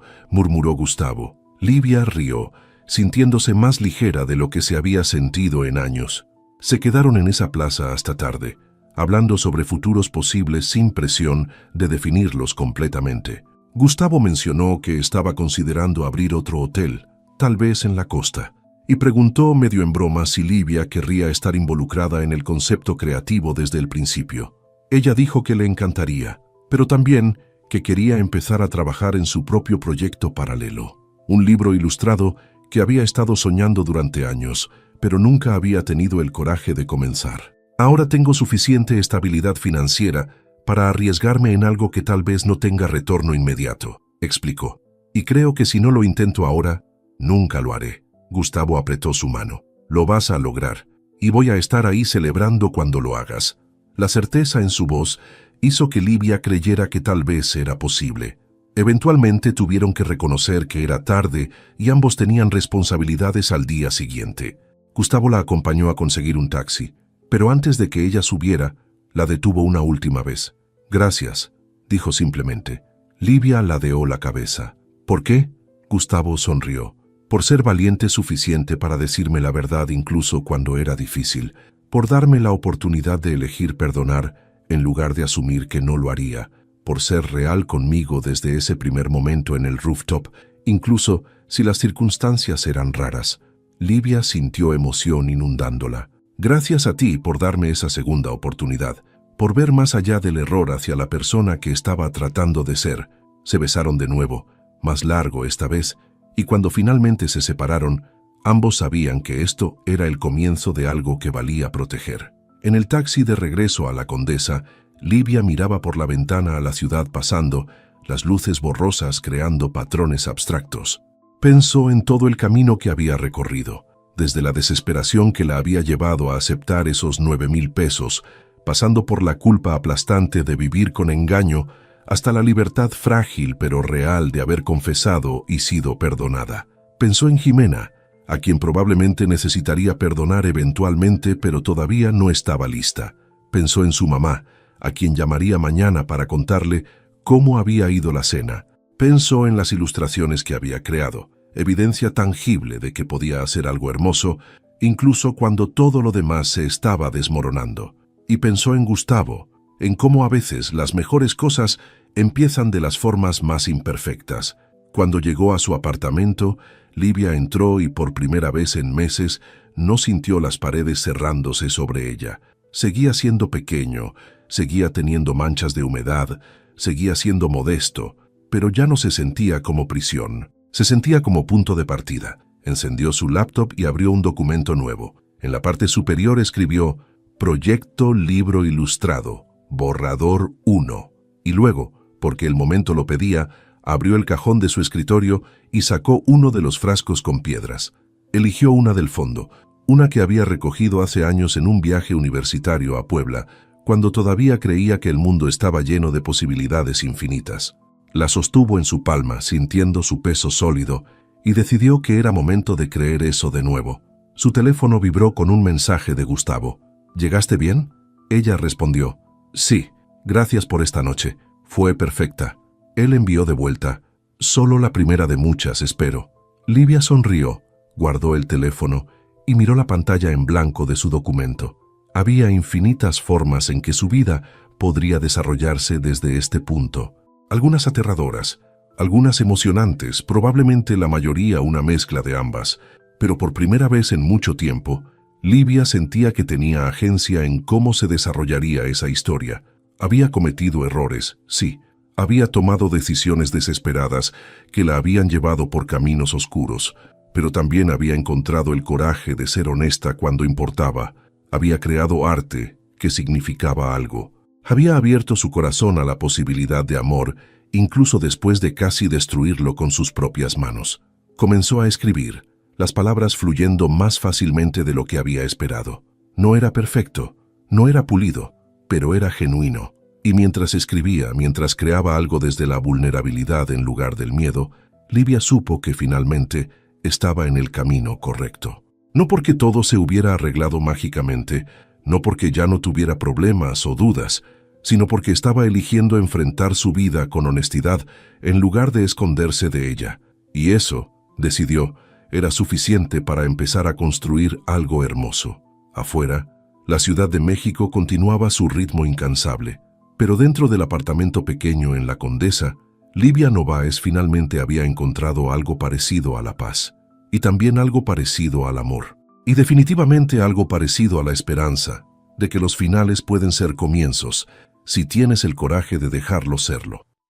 murmuró Gustavo. Livia rió, sintiéndose más ligera de lo que se había sentido en años. Se quedaron en esa plaza hasta tarde, hablando sobre futuros posibles sin presión de definirlos completamente. Gustavo mencionó que estaba considerando abrir otro hotel, tal vez en la costa, y preguntó medio en broma si Livia querría estar involucrada en el concepto creativo desde el principio. Ella dijo que le encantaría, pero también que quería empezar a trabajar en su propio proyecto paralelo, un libro ilustrado que había estado soñando durante años, pero nunca había tenido el coraje de comenzar. Ahora tengo suficiente estabilidad financiera para arriesgarme en algo que tal vez no tenga retorno inmediato, explicó. Y creo que si no lo intento ahora, nunca lo haré. Gustavo apretó su mano. Lo vas a lograr, y voy a estar ahí celebrando cuando lo hagas. La certeza en su voz hizo que Livia creyera que tal vez era posible. Eventualmente tuvieron que reconocer que era tarde y ambos tenían responsabilidades al día siguiente. Gustavo la acompañó a conseguir un taxi, pero antes de que ella subiera, la detuvo una última vez. Gracias, dijo simplemente. Livia ladeó la cabeza. ¿Por qué? Gustavo sonrió. Por ser valiente suficiente para decirme la verdad incluso cuando era difícil, por darme la oportunidad de elegir perdonar en lugar de asumir que no lo haría, por ser real conmigo desde ese primer momento en el rooftop, incluso si las circunstancias eran raras. Livia sintió emoción inundándola. Gracias a ti por darme esa segunda oportunidad, por ver más allá del error hacia la persona que estaba tratando de ser. Se besaron de nuevo, más largo esta vez, y cuando finalmente se separaron, ambos sabían que esto era el comienzo de algo que valía proteger. En el taxi de regreso a la Condesa, Livia miraba por la ventana a la ciudad pasando, las luces borrosas creando patrones abstractos. Pensó en todo el camino que había recorrido, desde la desesperación que la había llevado a aceptar esos 9,000 pesos, pasando por la culpa aplastante de vivir con engaño, hasta la libertad frágil pero real de haber confesado y sido perdonada. Pensó en Jimena, a quien probablemente necesitaría perdonar eventualmente, pero todavía no estaba lista. Pensó en su mamá, a quien llamaría mañana para contarle cómo había ido la cena. Pensó en las ilustraciones que había creado, evidencia tangible de que podía hacer algo hermoso, incluso cuando todo lo demás se estaba desmoronando. Y pensó en Gustavo, en cómo a veces las mejores cosas empiezan de las formas más imperfectas. Cuando llegó a su apartamento, Livia entró y por primera vez en meses no sintió las paredes cerrándose sobre ella. Seguía siendo pequeño, seguía teniendo manchas de humedad, seguía siendo modesto, pero ya no se sentía como prisión. Se sentía como punto de partida. Encendió su laptop y abrió un documento nuevo. En la parte superior escribió Proyecto Libro Ilustrado, Borrador 1. Y luego, porque el momento lo pedía, abrió el cajón de su escritorio y sacó uno de los frascos con piedras. Eligió una del fondo, una que había recogido hace años en un viaje universitario a Puebla, cuando todavía creía que el mundo estaba lleno de posibilidades infinitas. La sostuvo en su palma, sintiendo su peso sólido, y decidió que era momento de creer eso de nuevo. Su teléfono vibró con un mensaje de Gustavo. ¿Llegaste bien? Ella respondió, sí, gracias por esta noche. Fue perfecta. Él envió de vuelta, solo la primera de muchas, espero. Livia sonrió, guardó el teléfono y miró la pantalla en blanco de su documento. Había infinitas formas en que su vida podría desarrollarse desde este punto. Algunas aterradoras, algunas emocionantes, probablemente la mayoría una mezcla de ambas, pero por primera vez en mucho tiempo, Livia sentía que tenía agencia en cómo se desarrollaría esa historia. Había cometido errores, sí, había tomado decisiones desesperadas que la habían llevado por caminos oscuros, pero también había encontrado el coraje de ser honesta cuando importaba. Había creado arte que significaba algo. Había abierto su corazón a la posibilidad de amor, incluso después de casi destruirlo con sus propias manos. Comenzó a escribir, las palabras fluyendo más fácilmente de lo que había esperado. No era perfecto, no era pulido, pero era genuino. Y mientras escribía, mientras creaba algo desde la vulnerabilidad en lugar del miedo, Livia supo que finalmente estaba en el camino correcto. No porque todo se hubiera arreglado mágicamente, no porque ya no tuviera problemas o dudas, sino porque estaba eligiendo enfrentar su vida con honestidad en lugar de esconderse de ella. Y eso, decidió, era suficiente para empezar a construir algo hermoso. Afuera, la Ciudad de México continuaba su ritmo incansable, pero dentro del apartamento pequeño en La Condesa, Livia Novaes finalmente había encontrado algo parecido a la paz, y también algo parecido al amor, y definitivamente algo parecido a la esperanza de que los finales pueden ser comienzos si tienes el coraje de dejarlo serlo.